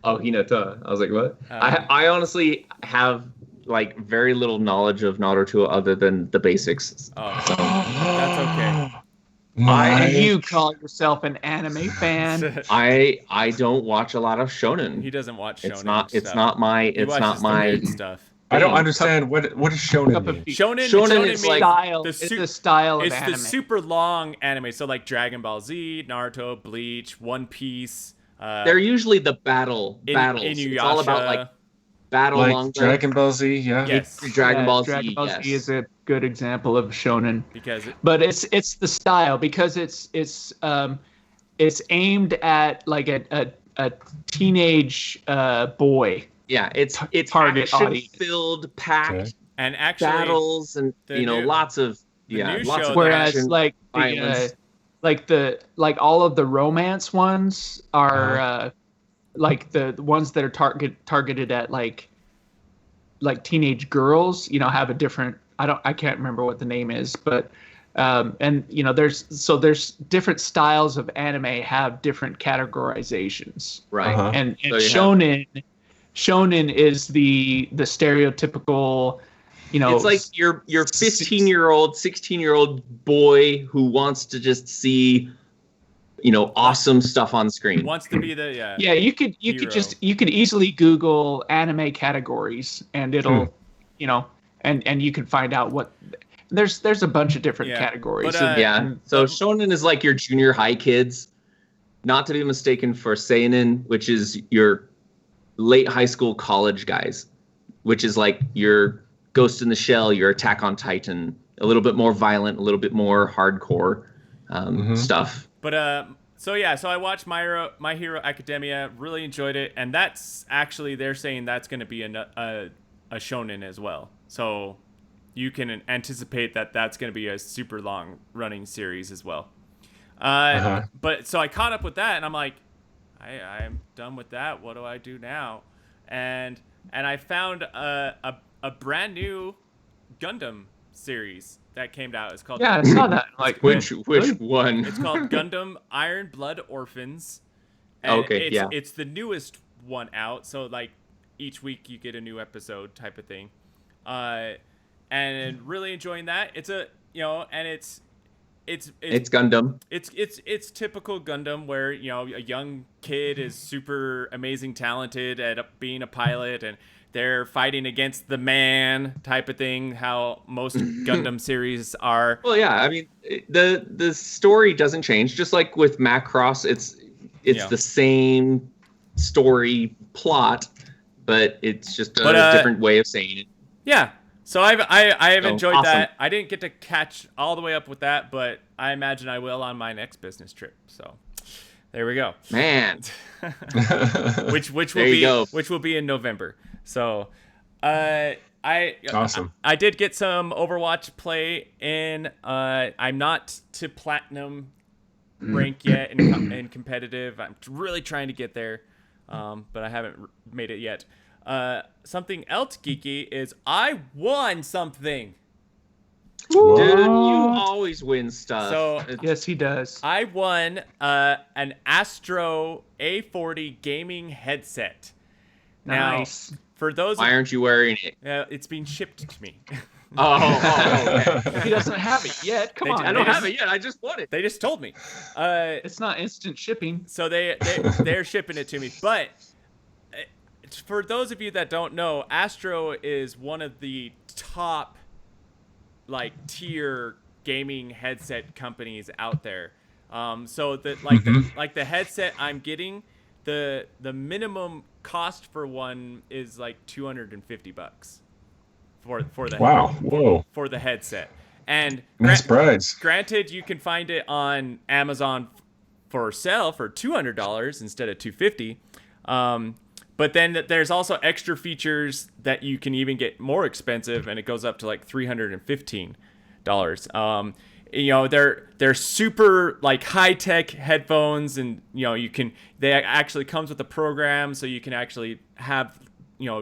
Speaker 4: Oh, Hinata. I was like, what?
Speaker 1: Um,
Speaker 4: I honestly have like very little knowledge of Naruto other than the basics.
Speaker 1: Oh, that's okay.
Speaker 5: And you call yourself an anime fan?
Speaker 4: I don't watch a lot of
Speaker 1: He
Speaker 4: shonen.
Speaker 1: doesn't watch shonen.
Speaker 4: It's
Speaker 1: stuff.
Speaker 4: not my
Speaker 1: He
Speaker 4: it's
Speaker 1: watches
Speaker 4: not
Speaker 1: the
Speaker 4: my
Speaker 1: weird stuff.
Speaker 6: I don't
Speaker 4: thing.
Speaker 6: understand what does shonen
Speaker 5: Cup of
Speaker 6: mean.
Speaker 5: tea.
Speaker 1: Shonen
Speaker 4: Shonen
Speaker 1: is
Speaker 4: is
Speaker 1: means
Speaker 5: style.
Speaker 1: the
Speaker 5: It's a style of
Speaker 1: It's
Speaker 5: anime.
Speaker 1: the super long anime. So like Dragon Ball Z, Naruto, Bleach, One Piece.
Speaker 4: They're usually the battles. It's all about like
Speaker 1: Inuyasha.
Speaker 4: battle
Speaker 6: Like
Speaker 4: long
Speaker 6: Dragon Ball Z, yeah.
Speaker 1: Yes,
Speaker 4: Dragon Ball Z.
Speaker 5: Dragon Ball Z
Speaker 4: yes.
Speaker 5: is a good example of shonen.
Speaker 1: because
Speaker 5: But it's the style because it's aimed at like a teenage boy.
Speaker 4: Yeah, it's
Speaker 5: target audience.
Speaker 4: action-filled, packed
Speaker 6: Okay.
Speaker 1: and actually
Speaker 4: battles and
Speaker 1: the new-
Speaker 4: lots of
Speaker 1: new
Speaker 4: lots
Speaker 1: show
Speaker 4: of
Speaker 5: Whereas
Speaker 4: action,
Speaker 5: like
Speaker 4: violence.
Speaker 5: all of the romance ones are like the ones that are targeted at like teenage girls, have a different I can't remember what the name is, but and there's different styles of anime have different categorizations.
Speaker 4: right.
Speaker 6: Uh-huh.
Speaker 5: And
Speaker 4: So you
Speaker 5: shonen is the stereotypical,
Speaker 4: It's like your 15-year-old, 16-year-old boy who wants to just see, awesome stuff on screen.
Speaker 1: wants to be the
Speaker 5: yeah, you could
Speaker 1: hero.
Speaker 5: you could easily Google anime categories and it'll and you can find out what there's a bunch of different
Speaker 1: Yeah.
Speaker 5: categories.
Speaker 1: But,
Speaker 4: Yeah. So shonen is like your junior high kids, not to be mistaken for seinen, which is your late high school college guys, which is like your Ghost in the Shell, your Attack on Titan, a little bit more violent, a little bit more hardcore stuff.
Speaker 1: But so I watched My Hero Academia, really enjoyed it, and that's actually they're saying that's going to be a shonen as well. So you can anticipate that that's going to be a super long running series as well. But so I caught up with that, and I'm like, I'm done with that. What do I do now? And I found a brand new Gundam series that came out. It's called
Speaker 5: I saw that. Like
Speaker 4: Which one?
Speaker 1: It's called Gundam Iron Blood Orphans. And
Speaker 4: Okay, yeah.
Speaker 1: It's the newest one out, so like each week you get a new episode type of thing. And really enjoying that. It's
Speaker 4: It's Gundam.
Speaker 1: it's typical Gundam where a young kid is super amazing talented at being a pilot and they're fighting against the man type of thing, how most Gundam series are.
Speaker 4: Well, yeah. I mean, the story doesn't change. Just like with Macross, it's the same story plot, but it's just a different way of saying it.
Speaker 1: Yeah. So I have enjoyed
Speaker 4: awesome.
Speaker 1: that. I didn't get to catch all the way up with that, but I imagine I will on my next business trip. So there we go.
Speaker 4: Man.
Speaker 1: Which will
Speaker 4: There you go.
Speaker 1: which will be in November. So
Speaker 6: Awesome.
Speaker 1: I did get some Overwatch play in. I'm not to platinum rank yet in competitive. I'm really trying to get there, but I haven't made it yet. Something else geeky is I won something.
Speaker 4: Dude, you always win stuff.
Speaker 1: So
Speaker 5: yes, he does.
Speaker 1: I won an Astro A40 gaming headset.
Speaker 5: Nice.
Speaker 1: Now, for those
Speaker 4: Why aren't you wearing it?
Speaker 1: it's being shipped to me.
Speaker 4: Okay.
Speaker 5: He doesn't have it yet. Come
Speaker 1: They
Speaker 5: on.
Speaker 1: do.
Speaker 4: I don't have it yet. I just want it.
Speaker 1: They just told me.
Speaker 5: It's not instant shipping.
Speaker 1: So they're shipping it to me. But for those of you that don't know, Astro is one of the top tier gaming headset companies out there. So the headset I'm getting, the minimum cost for one is like $250 for the
Speaker 6: Wow. Whoa.
Speaker 1: for the headset. And
Speaker 6: Nice prize.
Speaker 1: granted, you can find it on Amazon for sale for $200 instead of $250. But then there's also extra features that you can even get more expensive, and it goes up to like $315. They're super high tech headphones, and they actually comes with a program, so you can actually have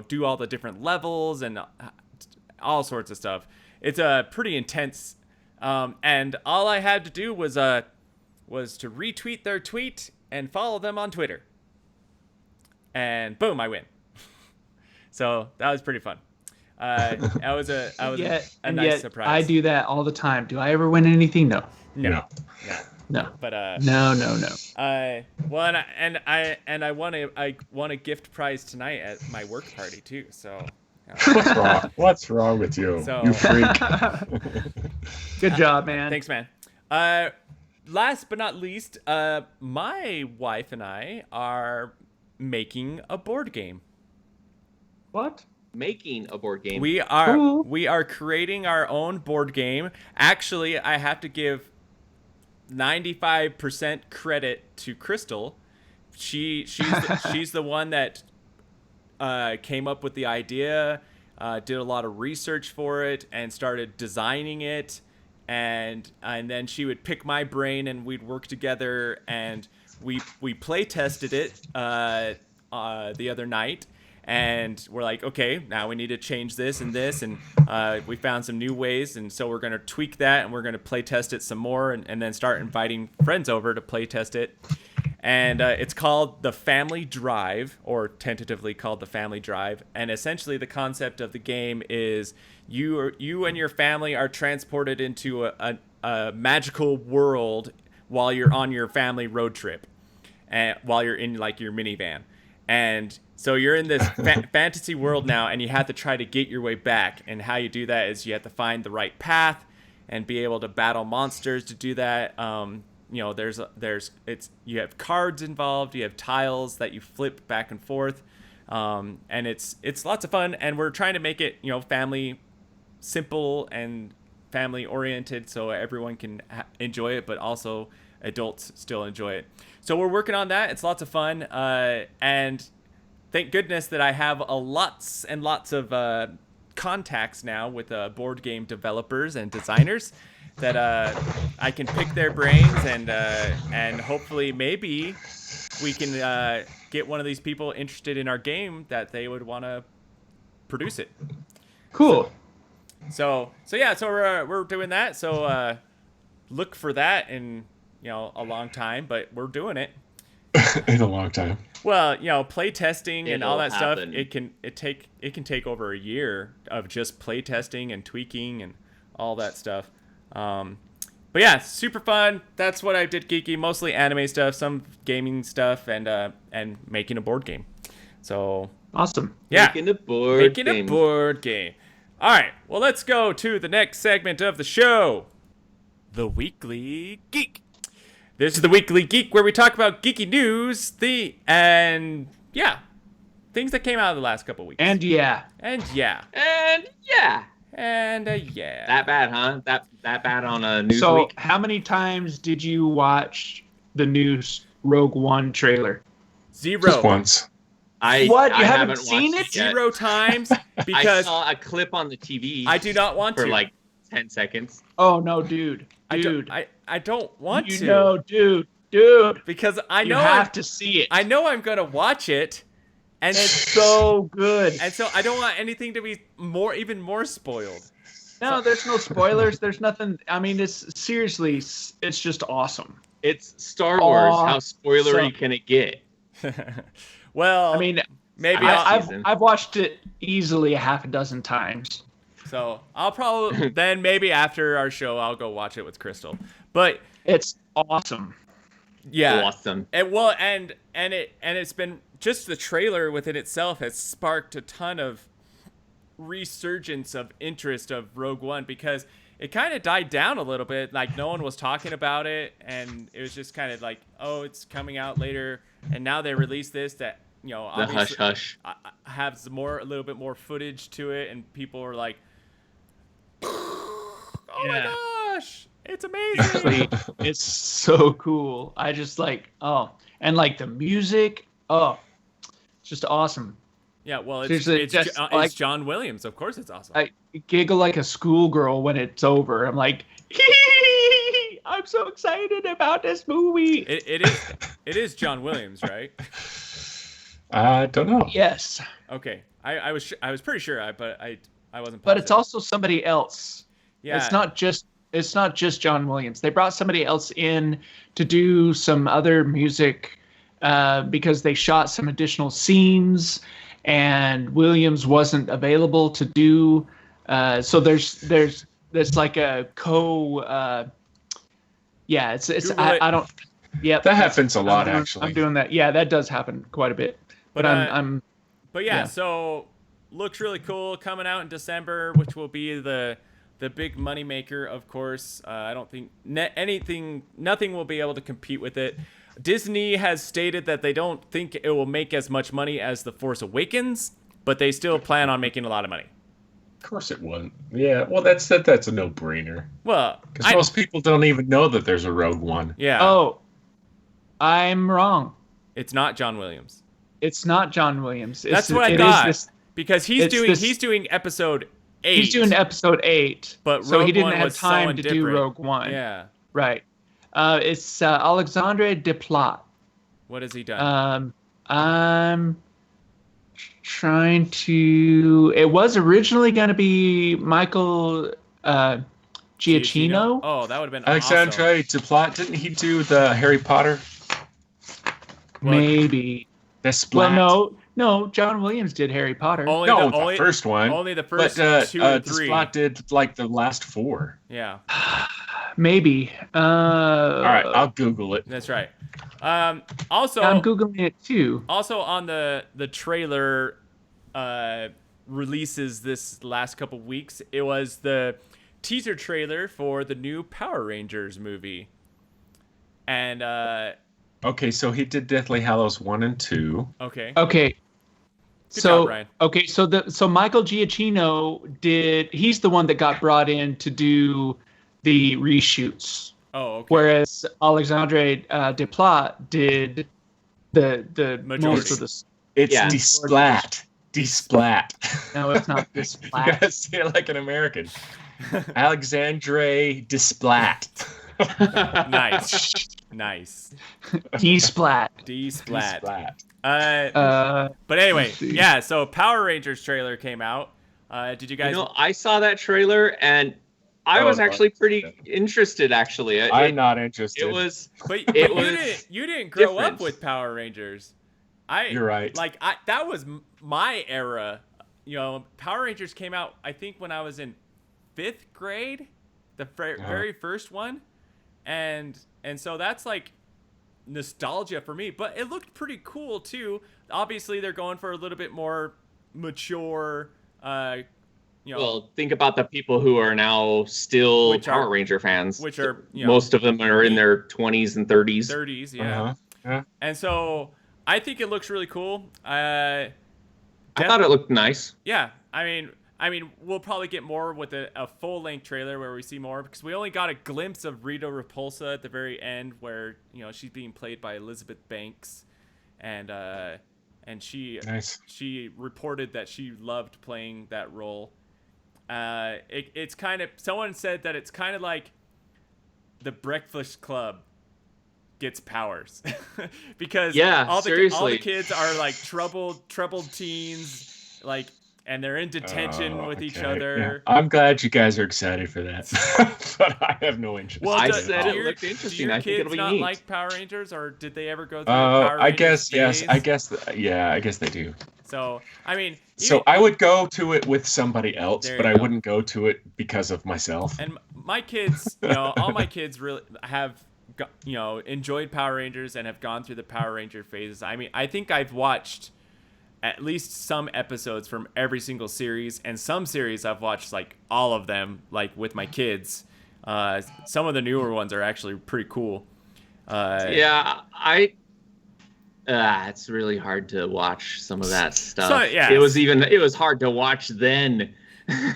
Speaker 1: do all the different levels and all sorts of stuff. It's pretty intense, and all I had to do was to retweet their tweet and follow them on Twitter. And boom, I win. So that was pretty fun. That was a
Speaker 5: and
Speaker 1: nice
Speaker 5: yet
Speaker 1: surprise.
Speaker 5: I do that all the time. Do I ever win anything? No.
Speaker 1: No.
Speaker 5: No.
Speaker 1: But
Speaker 5: No.
Speaker 1: well, and I won a gift prize tonight at my work party too. So
Speaker 6: What's wrong? What's wrong with you?
Speaker 1: So-
Speaker 6: You freak.
Speaker 5: Good job, man.
Speaker 1: thanks, man. Last but not least, my wife and I are making a board game.
Speaker 5: What?
Speaker 4: Making a board game.
Speaker 1: We are
Speaker 5: Cool.
Speaker 1: we are creating our own board game. Actually, I have to give 95% credit to Crystal. She's the one that came up with the idea, did a lot of research for it, and started designing it. And then she would pick my brain, and we'd work together, and we play tested it the other night. And we're like, okay, now we need to change this and this, and we found some new ways, and so we're going to tweak that, and we're going to play test it some more, and then start inviting friends over to play test it. And it's called The Family Drive, or tentatively called The Family Drive. And essentially the concept of the game is you and your family are transported into a magical world while you're on your family road trip, and while you're in like your minivan. And so you're in this fantasy world now, and you have to try to get your way back. And how you do that is you have to find the right path and be able to battle monsters to do that. You know, you have cards involved, you have tiles that you flip back and forth, and it's lots of fun. And we're trying to make it, you know, family simple and family oriented, so everyone can enjoy it, but also adults still enjoy it. So we're working on that. It's lots of fun, and thank goodness that I have lots and lots of contacts now with board game developers and designers that I can pick their brains, and hopefully maybe we can get one of these people interested in our game that they would want to produce it.
Speaker 5: Cool.
Speaker 1: So we're doing that. So look for that in, you know, a long time, but we're doing it.
Speaker 6: In a long time.
Speaker 1: Well, you know, play testing and all
Speaker 4: It'll
Speaker 1: that
Speaker 4: happen.
Speaker 1: stuff. It can take over a year of just play testing and tweaking and all that stuff. But yeah, super fun. That's what I did geeky. Mostly anime stuff, some gaming stuff, and making a board game. So
Speaker 5: Awesome.
Speaker 1: yeah,
Speaker 4: Making a board
Speaker 1: making
Speaker 4: game.
Speaker 1: a board game. All right, well, let's go to the next segment of the show, the Weekly Geek. This is the Weekly Geek, where we talk about geeky news, things that came out of the last couple weeks.
Speaker 5: And yeah.
Speaker 1: And yeah.
Speaker 4: That bad, huh? That bad on a news
Speaker 5: So
Speaker 4: week.
Speaker 5: how many times did you watch the new Rogue One trailer?
Speaker 1: Zero.
Speaker 6: Just once.
Speaker 5: What? You
Speaker 4: I
Speaker 5: haven't seen
Speaker 4: watched
Speaker 5: it?
Speaker 4: yet.
Speaker 1: 0 times
Speaker 4: I
Speaker 1: because
Speaker 4: saw a clip on the TV.
Speaker 1: I do not want
Speaker 4: for
Speaker 1: to.
Speaker 4: like 10 seconds.
Speaker 5: Oh no, dude.
Speaker 1: I don't want
Speaker 5: You
Speaker 1: to.
Speaker 5: know, dude.
Speaker 1: Because I
Speaker 5: You
Speaker 1: know
Speaker 5: have to see it.
Speaker 1: I know I'm gonna watch it, and
Speaker 5: It's so good.
Speaker 1: and so I don't want anything to be even more spoiled.
Speaker 5: No, there's no spoilers. There's nothing. I mean, it's seriously, it's just awesome.
Speaker 4: It's Star Wars.
Speaker 5: Aw,
Speaker 4: How spoilery
Speaker 5: so-
Speaker 4: can it get?
Speaker 1: Well,
Speaker 5: I mean,
Speaker 1: maybe
Speaker 5: I've watched it easily a half a dozen times.
Speaker 1: so I'll probably then maybe after our show I'll go watch it with Crystal. But
Speaker 5: It's awesome.
Speaker 1: yeah,
Speaker 4: Awesome.
Speaker 1: and it's been just the trailer within itself has sparked a ton of resurgence of interest of Rogue One, because it kind of died down a little bit. Like no one was talking about it, and it was just kind of like, oh, it's coming out later, and now they released this that, you know,
Speaker 4: The
Speaker 1: obviously
Speaker 4: hush.
Speaker 1: has a little bit more footage to it, and people are like, oh my
Speaker 5: Yeah.
Speaker 1: gosh, it's amazing.
Speaker 5: Actually, it's so cool. I just like, and like the music, it's just awesome.
Speaker 1: Yeah, well,
Speaker 5: Seriously,
Speaker 1: it's
Speaker 5: just
Speaker 1: it's John Williams. Of course, it's awesome.
Speaker 5: I giggle like a schoolgirl when it's over. I'm like, I'm so excited about this movie.
Speaker 1: It is John Williams, right?
Speaker 6: I don't know.
Speaker 5: Yes,
Speaker 1: Okay, I was pretty sure, but I wasn't.
Speaker 5: but it's
Speaker 1: positive.
Speaker 5: also somebody else.
Speaker 1: Yeah.
Speaker 5: It's not just John Williams. They brought somebody else in to do some other music because they shot some additional scenes, and Williams wasn't available to do. So there's like a yeah, it's
Speaker 1: Google it.
Speaker 5: I don't. Yep,
Speaker 6: That happens a lot,
Speaker 5: I'm
Speaker 6: actually.
Speaker 5: doing that. Yeah, that does happen quite a bit. But I'm
Speaker 1: But yeah,
Speaker 5: Yeah.
Speaker 1: so looks really cool, coming out in December, which will be the big moneymaker, of course. I don't think nothing will be able to compete with it. Disney has stated that they don't think it will make as much money as The Force Awakens, but they still plan on making a lot of money.
Speaker 6: Of course it wouldn't. Yeah, well, that's a no-brainer.
Speaker 1: Well,
Speaker 6: Because most people don't even know that there's a Rogue One.
Speaker 1: yeah,
Speaker 5: Oh, I'm wrong.
Speaker 1: it's not John Williams.
Speaker 5: It's not John Williams.
Speaker 1: That's what I
Speaker 5: it is
Speaker 1: thought.
Speaker 5: this-
Speaker 1: Because he's doing episode 8.
Speaker 5: He's doing episode 8,
Speaker 1: But
Speaker 5: so
Speaker 1: Rogue
Speaker 5: he didn't
Speaker 1: One
Speaker 5: have
Speaker 1: was
Speaker 5: time
Speaker 1: someone
Speaker 5: to do
Speaker 1: different.
Speaker 5: Rogue One.
Speaker 1: Yeah.
Speaker 5: Right. It's Alexandre Desplat.
Speaker 1: What has he done?
Speaker 5: I'm trying to. It was originally going to be Michael Giacchino.
Speaker 1: Oh, that would have been
Speaker 6: Alexandre Desplat, didn't he do the Harry Potter?
Speaker 5: Maybe.
Speaker 6: Desplat.
Speaker 5: Well, no. John Williams did Harry Potter.
Speaker 1: Only
Speaker 6: No,
Speaker 1: the, only,
Speaker 6: the first one.
Speaker 1: Only the
Speaker 6: But
Speaker 1: first 2 and 3.
Speaker 6: Desplat did like the last 4.
Speaker 1: Yeah,
Speaker 5: Maybe.
Speaker 6: All right, I'll Google it.
Speaker 1: that's right. Also,
Speaker 5: I'm googling it too.
Speaker 1: Also on the trailer releases this last couple weeks, it was the teaser trailer for the new Power Rangers movie. And
Speaker 6: Okay, so he did Deathly Hallows 1 and 2.
Speaker 1: okay.
Speaker 5: Okay.
Speaker 1: Good
Speaker 5: so
Speaker 1: job, Ryan.
Speaker 5: okay, so Michael Giacchino he's the one that got brought in to do the reshoots,
Speaker 1: Oh, okay.
Speaker 5: whereas Alexandre Desplat did the
Speaker 1: Majority.
Speaker 5: most of the.
Speaker 6: It's
Speaker 4: Yeah.
Speaker 6: Desplat. Desplat.
Speaker 5: No, it's not this
Speaker 6: You
Speaker 5: flat.
Speaker 6: gotta say it like an American. Alexandre Desplat.
Speaker 1: Nice. Nice.
Speaker 5: D-splat.
Speaker 1: D-splat.
Speaker 6: Desplat.
Speaker 1: But anyway,
Speaker 5: let's see.
Speaker 1: yeah, so Power Rangers trailer came out. Did you guys
Speaker 4: I saw that trailer and I
Speaker 6: Oh,
Speaker 4: was
Speaker 6: no.
Speaker 4: actually pretty interested. Actually,
Speaker 6: I'm not interested.
Speaker 4: It was.
Speaker 1: But
Speaker 4: It
Speaker 1: you
Speaker 4: was
Speaker 1: didn't grow
Speaker 4: different.
Speaker 1: up with Power Rangers.
Speaker 6: You're right.
Speaker 1: Like that was my era. You know, Power Rangers came out I think when I was in 5th grade, the very first one, and so that's like nostalgia for me. But it looked pretty cool too. Obviously, they're going for a little bit more mature.
Speaker 4: Well, think about the people who are now still
Speaker 1: Which are-
Speaker 4: Power Ranger fans.
Speaker 1: which are, you know,
Speaker 4: most of them are in their 20s and 30s.
Speaker 1: 30s, yeah.
Speaker 6: Yeah.
Speaker 1: And so I think it looks really cool.
Speaker 4: I thought it looked nice.
Speaker 1: Yeah, I mean, we'll probably get more with a full-length trailer where we see more, because we only got a glimpse of Rita Repulsa at the very end, where she's being played by Elizabeth Banks, and she
Speaker 6: Nice.
Speaker 1: she reported that she loved playing that role. It's kind of, someone said that it's kind of like the Breakfast Club gets powers because
Speaker 4: Yeah,
Speaker 1: all the
Speaker 4: seriously.
Speaker 1: kids are like troubled teens, like, and they're in detention with each
Speaker 6: Okay,
Speaker 1: other.
Speaker 6: yeah. I'm glad you guys are excited for that, but I have no interest.
Speaker 1: Well,
Speaker 4: I
Speaker 1: do-
Speaker 4: said
Speaker 1: do
Speaker 4: it
Speaker 1: your-
Speaker 4: looked
Speaker 1: do
Speaker 4: interesting.
Speaker 1: your
Speaker 4: I think
Speaker 1: kids
Speaker 4: it'll be
Speaker 1: not
Speaker 4: neat.
Speaker 1: like Power Rangers, or did they ever go through the Power
Speaker 6: I
Speaker 1: Rangers
Speaker 6: guess yes.
Speaker 1: phase?
Speaker 6: I guess yeah. I guess they do.
Speaker 1: So I mean,
Speaker 6: So
Speaker 1: even-
Speaker 6: I would go to it with somebody else,
Speaker 1: There
Speaker 6: but
Speaker 1: you
Speaker 6: I
Speaker 1: go.
Speaker 6: wouldn't go to it because of myself.
Speaker 1: and my kids, all my kids really have, enjoyed Power Rangers and have gone through the Power Ranger phases. I mean, I think I've watched at least some episodes from every single series, and some series I've watched like all of them, like with my kids. Some of the newer ones are actually pretty cool.
Speaker 4: Yeah, it's really hard to watch some of that stuff.
Speaker 1: So, yeah.
Speaker 4: It was hard to watch then.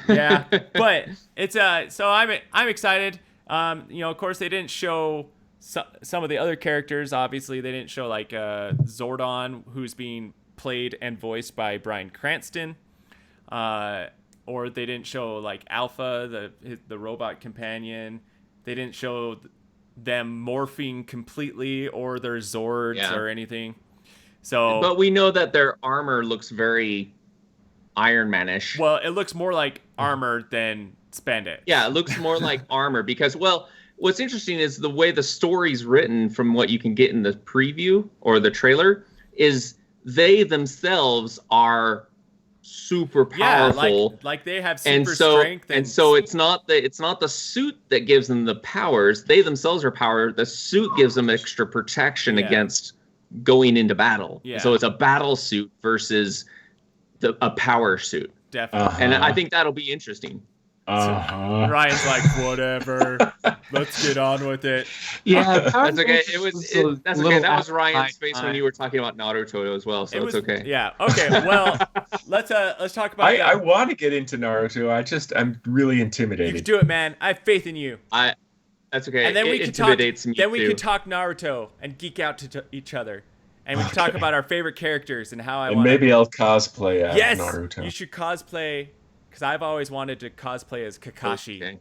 Speaker 1: Yeah, but it's so I'm excited. Of course they didn't show some of the other characters. Obviously they didn't show like Zordon, who's being played and voiced by Bryan Cranston, or they didn't show like Alpha, the robot companion. They didn't show them morphing completely or their Zords
Speaker 4: Yeah.
Speaker 1: or anything. So,
Speaker 4: But we know that their armor looks very Iron Man-ish.
Speaker 1: well, it looks more like armor than spandex.
Speaker 4: Yeah, it looks more like armor because, well, what's interesting is the way the story's written from what you can get in the preview or the trailer is they themselves are super powerful.
Speaker 1: like they have
Speaker 4: and
Speaker 1: super
Speaker 4: so
Speaker 1: strength.
Speaker 4: and so it's not the suit that gives them the powers. They themselves are power. The suit gives them extra protection against going into battle.
Speaker 1: Yeah.
Speaker 4: So it's a battle suit versus a power suit.
Speaker 1: Definitely.
Speaker 4: And I think that'll be interesting.
Speaker 1: Ryan's like, whatever. Let's get on with it.
Speaker 5: Yeah,
Speaker 4: That's okay. That's okay. That was
Speaker 5: after
Speaker 4: Ryan's
Speaker 5: my
Speaker 4: face
Speaker 5: time.
Speaker 4: when you were talking about Naruto as well, so it's okay.
Speaker 1: Yeah. Okay. Well, let's talk about.
Speaker 6: I want to get into Naruto. I'm really
Speaker 1: You
Speaker 6: intimidated.
Speaker 1: can do it, man. I have faith in you.
Speaker 4: That's okay.
Speaker 1: And then
Speaker 4: it
Speaker 1: we can
Speaker 4: intimidates
Speaker 1: talk.
Speaker 4: me
Speaker 1: Then we
Speaker 4: too.
Speaker 1: can talk Naruto and geek out to each other, and we can talk about our favorite characters and how I
Speaker 6: And
Speaker 1: want.
Speaker 6: maybe I'll cosplay as
Speaker 1: Yes,
Speaker 6: Naruto.
Speaker 1: you should cosplay, because I've always wanted to cosplay as Kakashi,
Speaker 4: Okay.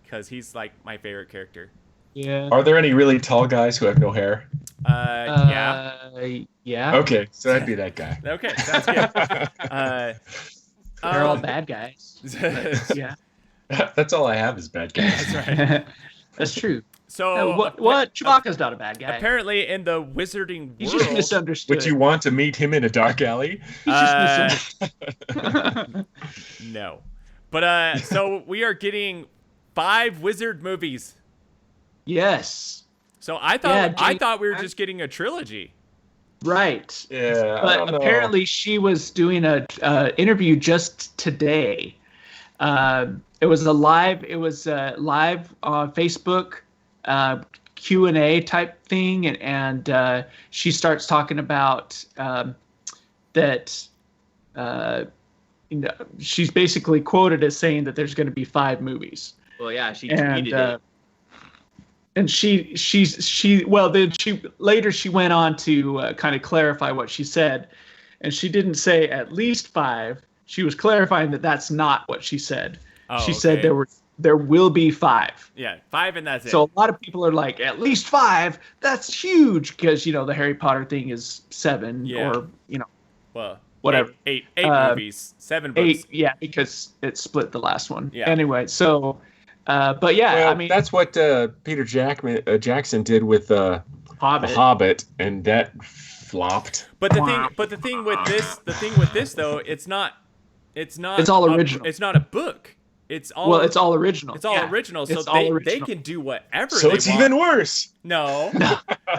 Speaker 1: because he's like my favorite character.
Speaker 5: Yeah.
Speaker 6: Are there any really tall guys who have no hair?
Speaker 1: Yeah.
Speaker 5: Yeah.
Speaker 6: Okay, so I'd be that guy.
Speaker 1: Okay, sounds good.
Speaker 5: They're all bad guys.
Speaker 1: That's
Speaker 5: Yeah.
Speaker 6: That's all I have is bad guys.
Speaker 1: right.
Speaker 5: That's true.
Speaker 1: So
Speaker 5: What? Chewbacca's not a bad guy.
Speaker 1: apparently in the wizarding
Speaker 5: He's just
Speaker 1: world,
Speaker 5: misunderstood.
Speaker 6: Would you want to meet him in a dark alley?
Speaker 5: He's just misunderstood.
Speaker 1: no. But so we are getting 5 wizard movies.
Speaker 5: Yes.
Speaker 1: So I thought we were just getting a trilogy.
Speaker 5: Right.
Speaker 6: Yeah. I
Speaker 5: But
Speaker 6: don't know.
Speaker 5: apparently she was doing a interview just today. It was live on Facebook Q&A type thing, and she starts talking about that. She's basically quoted as saying that there's going to be 5 movies.
Speaker 4: Well, yeah, she
Speaker 5: And
Speaker 4: tweeted it.
Speaker 5: and she later she went on to kind of clarify what she said, and she didn't say at least 5. She was clarifying that that's not what she said.
Speaker 1: Oh,
Speaker 5: She said
Speaker 1: okay.
Speaker 5: there will be 5.
Speaker 1: Yeah, 5 and that's it.
Speaker 5: So a lot of people are like, at least 5. That's huge, because the Harry Potter thing is 7
Speaker 1: Yeah.
Speaker 5: or
Speaker 1: well,
Speaker 5: whatever.
Speaker 1: Eight
Speaker 5: Uh,
Speaker 1: movies, 7 books.
Speaker 5: 8. Yeah, because it split the last one.
Speaker 1: Yeah.
Speaker 5: Anyway, so but yeah,
Speaker 6: Well,
Speaker 5: I mean,
Speaker 6: that's what Peter Jackson did with The
Speaker 5: Hobbit.
Speaker 6: Hobbit, and that flopped.
Speaker 1: But the thing with this though, it's not.
Speaker 5: It's all original.
Speaker 1: It's not a book. It's all.
Speaker 5: It's all original.
Speaker 1: It's all
Speaker 5: Yeah,
Speaker 1: original. So
Speaker 5: it's all
Speaker 1: they
Speaker 5: original.
Speaker 1: can do whatever.
Speaker 6: So
Speaker 1: they
Speaker 6: it's
Speaker 1: want.
Speaker 6: even worse.
Speaker 1: No.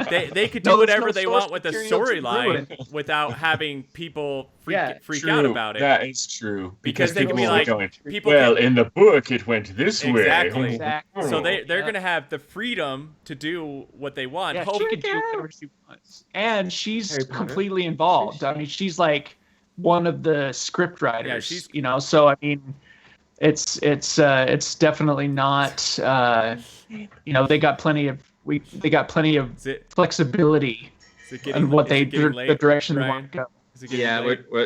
Speaker 1: They could do
Speaker 5: No, there's
Speaker 1: whatever
Speaker 5: no
Speaker 1: they
Speaker 5: source
Speaker 1: want with the
Speaker 5: material to ruin
Speaker 1: storyline
Speaker 5: it.
Speaker 1: without having people freak
Speaker 5: Yeah,
Speaker 1: out about it.
Speaker 6: That is true.
Speaker 1: Because they
Speaker 6: people
Speaker 1: can be
Speaker 6: are
Speaker 1: like,
Speaker 6: going,
Speaker 1: people
Speaker 6: well,
Speaker 1: can-
Speaker 6: in the book it went this
Speaker 1: Exactly.
Speaker 6: way.
Speaker 5: Exactly.
Speaker 1: So they're
Speaker 5: Yeah.
Speaker 1: gonna have the freedom to do what they want.
Speaker 5: Yeah,
Speaker 1: Hope-
Speaker 5: she can do whatever she wants, and she's
Speaker 4: Harry Potter.
Speaker 5: completely involved. I mean, she's like one of the script writers.
Speaker 1: Yeah, she's-
Speaker 5: So I mean, it's definitely not. They got plenty of
Speaker 1: Is it,
Speaker 5: flexibility
Speaker 1: is it getting,
Speaker 5: on what
Speaker 1: is it getting
Speaker 5: the
Speaker 1: late,
Speaker 5: direction they
Speaker 1: Ryan?
Speaker 5: want to go.
Speaker 1: Is it getting
Speaker 4: Yeah,
Speaker 1: late?
Speaker 4: we're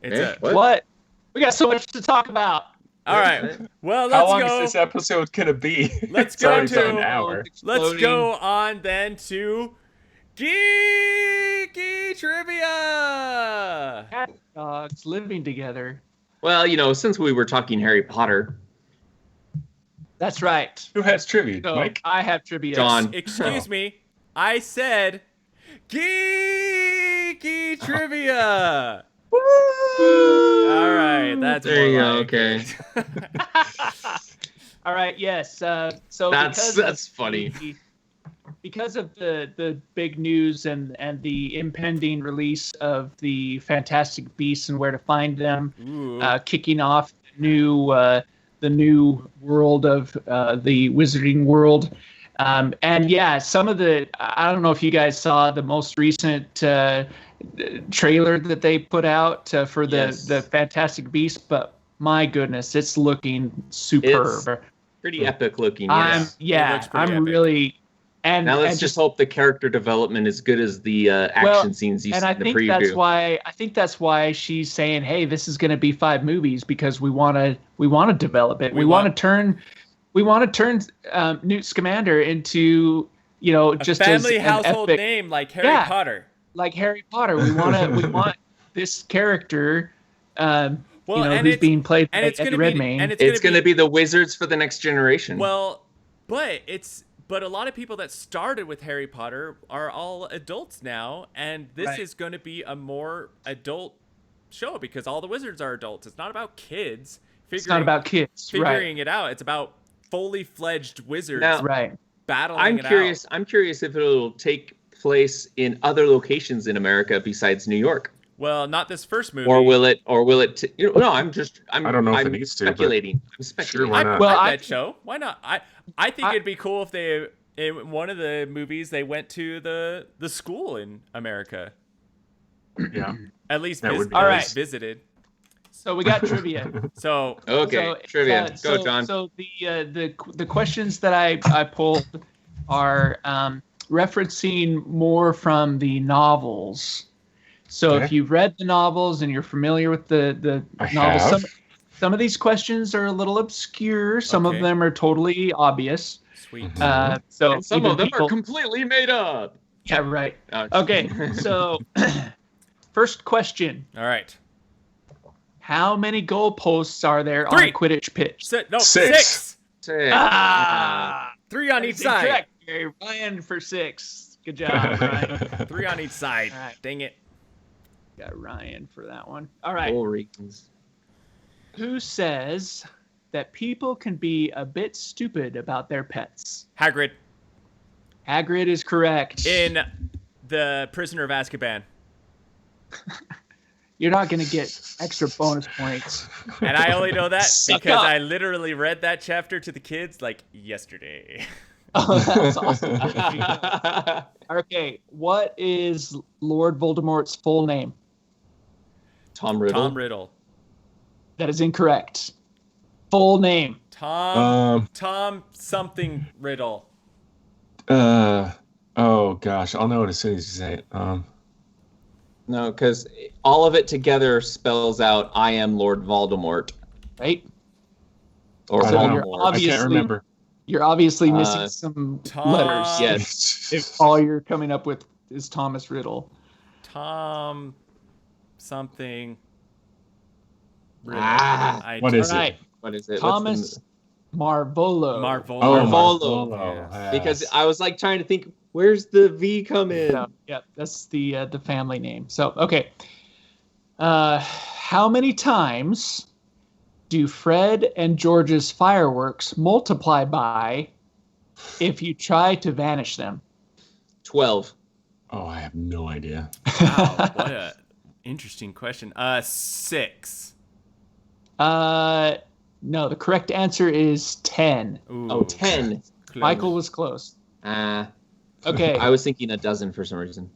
Speaker 1: It's
Speaker 4: Yeah,
Speaker 1: a,
Speaker 5: What? We got so much to talk about.
Speaker 1: all right. Well,
Speaker 6: How
Speaker 1: let's
Speaker 6: long
Speaker 1: go.
Speaker 6: is this episode gonna be?
Speaker 1: Let's
Speaker 6: It's
Speaker 1: go
Speaker 6: already
Speaker 1: to-
Speaker 6: been an hour.
Speaker 1: Let's go on then to Geeky Trivia.
Speaker 5: Cat dogs living together.
Speaker 4: Well, since we were talking Harry Potter,
Speaker 5: That's right.
Speaker 6: Who has trivia,
Speaker 5: So
Speaker 6: Mike?
Speaker 5: I have trivia.
Speaker 4: John.
Speaker 1: Excuse me. I said Geeky Trivia. All right, that's
Speaker 4: there you
Speaker 1: more
Speaker 4: go.
Speaker 1: like
Speaker 4: Okay,
Speaker 1: it.
Speaker 5: All right. Yes. So
Speaker 4: that's
Speaker 5: because of
Speaker 4: funny.
Speaker 5: because of the big news and the impending release of the Fantastic Beasts and Where to Find Them,
Speaker 1: Ooh.
Speaker 5: kicking off the new world of the Wizarding World. And yeah, some of I don't know if you guys saw the most recent trailer that they put out for
Speaker 4: Yes.
Speaker 5: the Fantastic Beasts, but my goodness, it's looking superb.
Speaker 4: Pretty epic looking.
Speaker 5: I'm
Speaker 4: Yes.
Speaker 1: It looks pretty epic.
Speaker 5: really and
Speaker 4: Now let's
Speaker 5: and
Speaker 4: just hope the character development is good as the action
Speaker 5: Well,
Speaker 4: scenes you
Speaker 5: and
Speaker 4: see
Speaker 5: I
Speaker 4: in the
Speaker 5: think
Speaker 4: preview.
Speaker 5: that's why she's saying, "Hey, this is going to be 5 movies because we want to develop it. We want to turn Newt Scamander into
Speaker 1: A
Speaker 5: just
Speaker 1: family
Speaker 5: as
Speaker 1: household
Speaker 5: an epic,
Speaker 1: name like Harry
Speaker 5: Yeah.
Speaker 1: Potter.
Speaker 5: like Harry Potter. We want this character,
Speaker 1: Well, and
Speaker 5: who's
Speaker 1: it's
Speaker 5: being played by
Speaker 1: and it's
Speaker 5: Eddie
Speaker 1: gonna be
Speaker 5: Redmayne.
Speaker 1: and
Speaker 4: It's going to be the wizards for the next generation.
Speaker 1: well, but But a lot of people that started with Harry Potter are all adults now, and this
Speaker 5: Right.
Speaker 1: is going to be a more adult show because all the wizards are adults. It's not about kids.
Speaker 5: It's not about kids, right?
Speaker 1: figuring it out. It's about fully fledged wizards
Speaker 4: Now-
Speaker 5: Right.
Speaker 1: battling
Speaker 4: I'm
Speaker 1: it
Speaker 4: curious.
Speaker 1: out.
Speaker 4: I'm curious if it'll take place in other locations in America besides New York,
Speaker 1: Well, not this first movie.
Speaker 4: or will it? No, I'm
Speaker 6: I don't know if
Speaker 4: I'm
Speaker 6: it needs to, but-
Speaker 4: speculating. I'm speculating.
Speaker 6: why not?
Speaker 5: Well,
Speaker 1: I
Speaker 5: I
Speaker 1: bet so. Why not? I think
Speaker 5: I-
Speaker 1: it'd be cool if they in one of the movies they went to the school in America.
Speaker 6: Yeah.
Speaker 1: At least
Speaker 6: That would be
Speaker 5: All
Speaker 6: nice.
Speaker 1: visited.
Speaker 5: So we got trivia.
Speaker 1: So
Speaker 4: Okay,
Speaker 5: So,
Speaker 4: trivia. Go, John.
Speaker 5: So the questions that I pulled are referencing more from the novels. So if
Speaker 6: Okay.
Speaker 5: you've read the novels and you're familiar with the
Speaker 6: I
Speaker 5: novels,
Speaker 6: have.
Speaker 5: some of these questions are a little obscure. Some
Speaker 1: Okay.
Speaker 5: of them are totally obvious.
Speaker 1: sweet.
Speaker 5: So
Speaker 4: And some
Speaker 5: even
Speaker 4: of them
Speaker 5: people-
Speaker 4: are completely made up.
Speaker 5: yeah, right.
Speaker 4: No,
Speaker 5: Okay, so first question:
Speaker 1: All right.
Speaker 5: how many goalposts are there on
Speaker 1: Three.
Speaker 5: a Quidditch pitch?
Speaker 1: No,
Speaker 6: Six.
Speaker 1: six.
Speaker 4: Sick.
Speaker 5: Ah,
Speaker 1: 3 on
Speaker 5: that
Speaker 1: each
Speaker 5: is
Speaker 1: side.
Speaker 5: incorrect, Gary. Ryan for 6. Good job, Ryan.
Speaker 1: 3 on each side.
Speaker 5: All right.
Speaker 1: Dang it.
Speaker 5: Got Ryan for that one. All right.
Speaker 4: Full reasons.
Speaker 5: Who says that people can be a bit stupid about their pets?
Speaker 1: Hagrid
Speaker 5: Hagrid is correct.
Speaker 1: in The Prisoner of Azkaban.
Speaker 5: You're not going to get extra bonus points.
Speaker 1: And I only know that
Speaker 5: Suck
Speaker 1: because
Speaker 5: up.
Speaker 1: I literally read that chapter to the kids like yesterday.
Speaker 5: Oh, that's awesome. Okay, what is Lord Voldemort's full name?
Speaker 4: Tom Riddle.
Speaker 1: Tom Riddle.
Speaker 5: That is incorrect. Full name.
Speaker 1: Tom something Riddle.
Speaker 6: Oh gosh, I'll know it as soon as you say it.
Speaker 4: No, because all of it together spells out "I am Lord Voldemort"
Speaker 5: Right?
Speaker 4: or
Speaker 6: I don't know.
Speaker 5: You're
Speaker 4: Voldemort.
Speaker 6: I
Speaker 5: obviously-
Speaker 6: can't remember.
Speaker 5: You're obviously missing
Speaker 4: Uh,
Speaker 5: some
Speaker 1: Tom-
Speaker 5: letters.
Speaker 4: Yes.
Speaker 5: If all you're coming up with is Thomas Riddle.
Speaker 1: Tom something Riddle.
Speaker 4: Ah,
Speaker 6: what is
Speaker 5: All
Speaker 6: it?
Speaker 5: right.
Speaker 4: What is it?
Speaker 5: Thomas
Speaker 4: What's
Speaker 5: Marvolo.
Speaker 1: Marvel.
Speaker 6: Oh,
Speaker 4: Marvolo.
Speaker 6: Marvolo.
Speaker 1: Yeah.
Speaker 4: the- Because I was like trying to think, where's the V come in?
Speaker 5: So, yeah, that's the family name. So, okay. How many times do Fred and George's fireworks multiply by if you try to vanish them?
Speaker 4: 12.
Speaker 6: Oh, I have no idea.
Speaker 1: Wow, what a interesting question. 6.
Speaker 5: No, the correct answer is 10.
Speaker 1: Ooh,
Speaker 4: Oh, 10.
Speaker 1: close.
Speaker 5: Michael was close. Okay.
Speaker 4: I was thinking a dozen for some reason.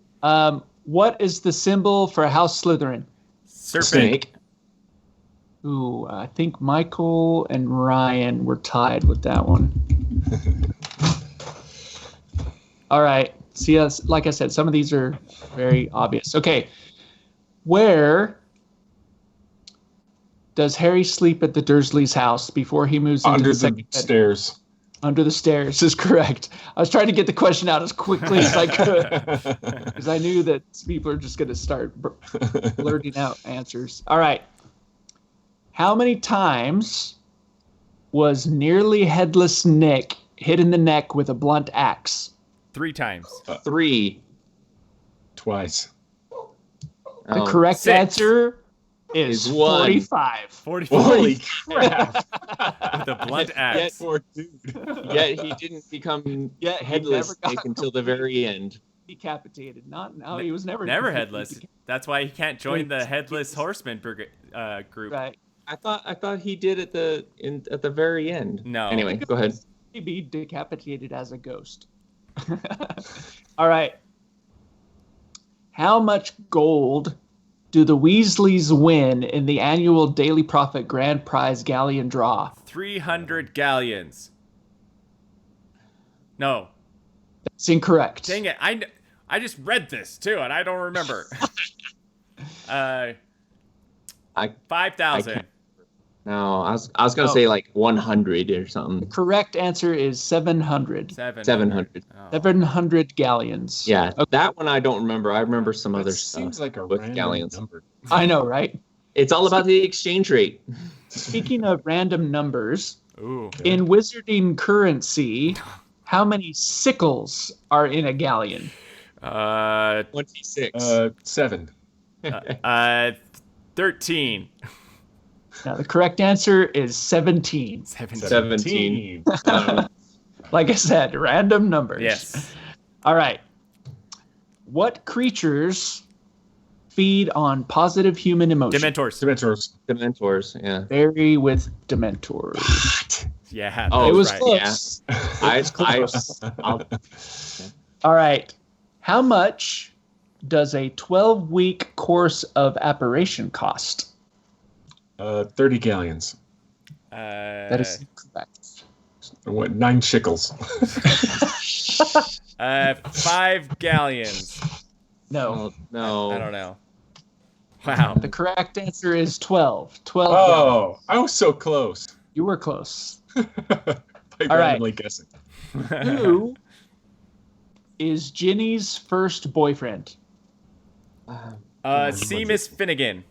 Speaker 5: What is the symbol for House Slytherin?
Speaker 1: Serpent.
Speaker 4: Snake.
Speaker 5: Ooh, I think Michael and Ryan were tied with that one. All right. See, like I said, some of these are very obvious. Okay. Where does Harry sleep at the Dursleys' house before he moves into
Speaker 6: Under
Speaker 5: the
Speaker 6: the
Speaker 5: second bed?
Speaker 6: stairs.
Speaker 5: Under the stairs is correct. I was trying to get the question out as quickly as I could because I knew that people are just going to start blurting out answers. All right. How many times was nearly headless Nick hit in the neck with a blunt axe?
Speaker 1: 3 times.
Speaker 4: 3.
Speaker 6: Twice.
Speaker 5: The
Speaker 4: Oh,
Speaker 5: correct
Speaker 1: 6.
Speaker 5: answer is
Speaker 4: Is 1.
Speaker 5: 45.
Speaker 1: 44
Speaker 6: Holy crap!
Speaker 1: with a blunt
Speaker 4: Yet-
Speaker 1: axe.
Speaker 6: Poor dude.
Speaker 4: Yet he didn't become
Speaker 5: Yeah, he
Speaker 4: headless
Speaker 5: never got
Speaker 4: Nick until the very end.
Speaker 5: Decapitated. No, he was never
Speaker 1: Never
Speaker 5: completely
Speaker 1: headless. That's why he can't join the headless horseman group.
Speaker 5: Right.
Speaker 4: I thought he did at the very end.
Speaker 1: No.
Speaker 4: Anyway, go ahead.
Speaker 5: Maybe decapitated as a ghost. All right. How much gold do the Weasleys win in the annual Daily Prophet Grand Prize Galleon draw?
Speaker 1: 300 galleons. No.
Speaker 5: It's incorrect.
Speaker 1: Dang it. I just read this too, and I don't remember.
Speaker 4: I
Speaker 1: 5,000.
Speaker 4: No, I was gonna
Speaker 5: Oh.
Speaker 4: say like 100 or something.
Speaker 5: Correct answer is 700.
Speaker 4: 700.
Speaker 1: Oh.
Speaker 5: 700 galleons.
Speaker 4: Yeah, that one I don't remember. I remember some other
Speaker 6: That
Speaker 4: stuff.
Speaker 6: seems like a
Speaker 4: with
Speaker 6: random
Speaker 4: galleons.
Speaker 6: number.
Speaker 5: I know, right?
Speaker 4: It's all about the exchange rate.
Speaker 5: Speaking of random numbers,
Speaker 1: Ooh.
Speaker 5: in wizarding currency, How many sickles are in a galleon?
Speaker 4: 26.
Speaker 6: 7.
Speaker 1: 13.
Speaker 5: Now, the correct answer is 17.
Speaker 4: 17.
Speaker 5: Like I said, random numbers.
Speaker 1: Yes.
Speaker 5: All right. What creatures feed on positive human emotion?
Speaker 1: Dementors.
Speaker 4: Dementors, yeah.
Speaker 5: Vary with Dementors.
Speaker 1: Yeah.
Speaker 4: Oh,
Speaker 5: It was
Speaker 1: right.
Speaker 5: close.
Speaker 4: I'll,
Speaker 5: All right. How much does a 12-week course of apparition cost?
Speaker 6: 30 galleons.
Speaker 5: That is incorrect.
Speaker 6: What? 9 shekels.
Speaker 1: 5 galleons.
Speaker 5: No.
Speaker 4: no.
Speaker 1: I don't know. Wow.
Speaker 5: The correct answer is 12. 12
Speaker 6: Oh,
Speaker 5: galleons.
Speaker 6: I was so close.
Speaker 5: You were close.
Speaker 6: By
Speaker 5: All right.
Speaker 6: randomly guessing.
Speaker 5: Who is Ginny's first boyfriend?
Speaker 1: Seamus Finnegan.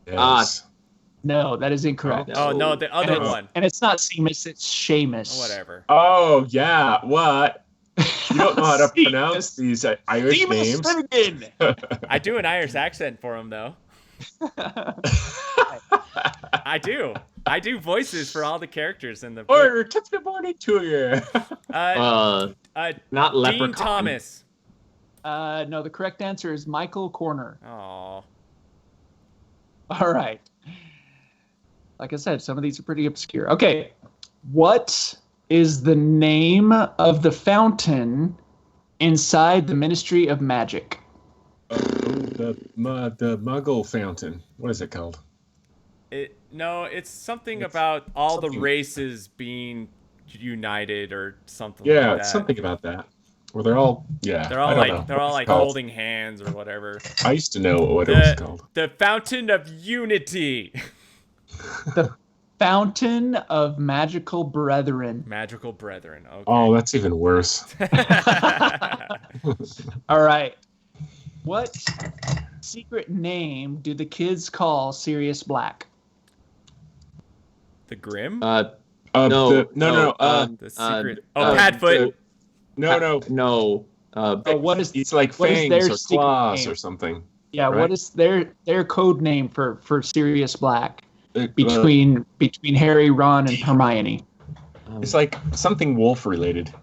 Speaker 6: Yes.
Speaker 5: No, that is incorrect.
Speaker 1: Oh, no, the other
Speaker 5: and it's,
Speaker 1: one.
Speaker 5: And it's not Seamus, it's Seamus.
Speaker 1: Whatever.
Speaker 6: Oh, yeah. What? You don't know how to
Speaker 5: Seamus.
Speaker 6: pronounce these Irish
Speaker 5: Seamus
Speaker 6: names.
Speaker 5: Finnegan.
Speaker 1: I do an Irish accent for him, though. I do. I do voices for all the characters in the book.
Speaker 6: Or touch the morning to you.
Speaker 4: Not leprechaun.
Speaker 1: Dean Thomas.
Speaker 5: No, the correct answer is Michael Corner.
Speaker 1: Aw.
Speaker 5: All right. Like I said, some of these are pretty obscure. Okay. What is the name of the fountain inside the Ministry of Magic?
Speaker 6: The Muggle fountain. What is it called?
Speaker 1: No, it's something about all the races being united or something like
Speaker 6: Yeah,
Speaker 1: that.
Speaker 6: it's something about that. Where they're all, yeah.
Speaker 1: They're
Speaker 6: I
Speaker 1: all
Speaker 6: don't
Speaker 1: like
Speaker 6: know
Speaker 1: they're all
Speaker 6: what
Speaker 1: like
Speaker 6: it's called.
Speaker 1: holding hands or whatever.
Speaker 6: I used to know what it was called.
Speaker 1: The Fountain of Unity.
Speaker 5: The Fountain of Magical Brethren.
Speaker 1: Magical Brethren. Okay.
Speaker 6: Oh, that's even worse.
Speaker 5: All right. What secret name do the kids call Sirius Black?
Speaker 1: The Grim?
Speaker 4: No.
Speaker 6: No.
Speaker 1: The secret. Padfoot.
Speaker 6: No.
Speaker 5: What is
Speaker 6: It's like
Speaker 5: what is
Speaker 6: fangs
Speaker 5: their
Speaker 6: or
Speaker 5: secret
Speaker 6: claws
Speaker 5: name?
Speaker 6: or something.
Speaker 5: Yeah,
Speaker 6: right?
Speaker 5: what is their code name for Sirius Black between Harry, Ron, and Hermione?
Speaker 6: It's like something wolf related.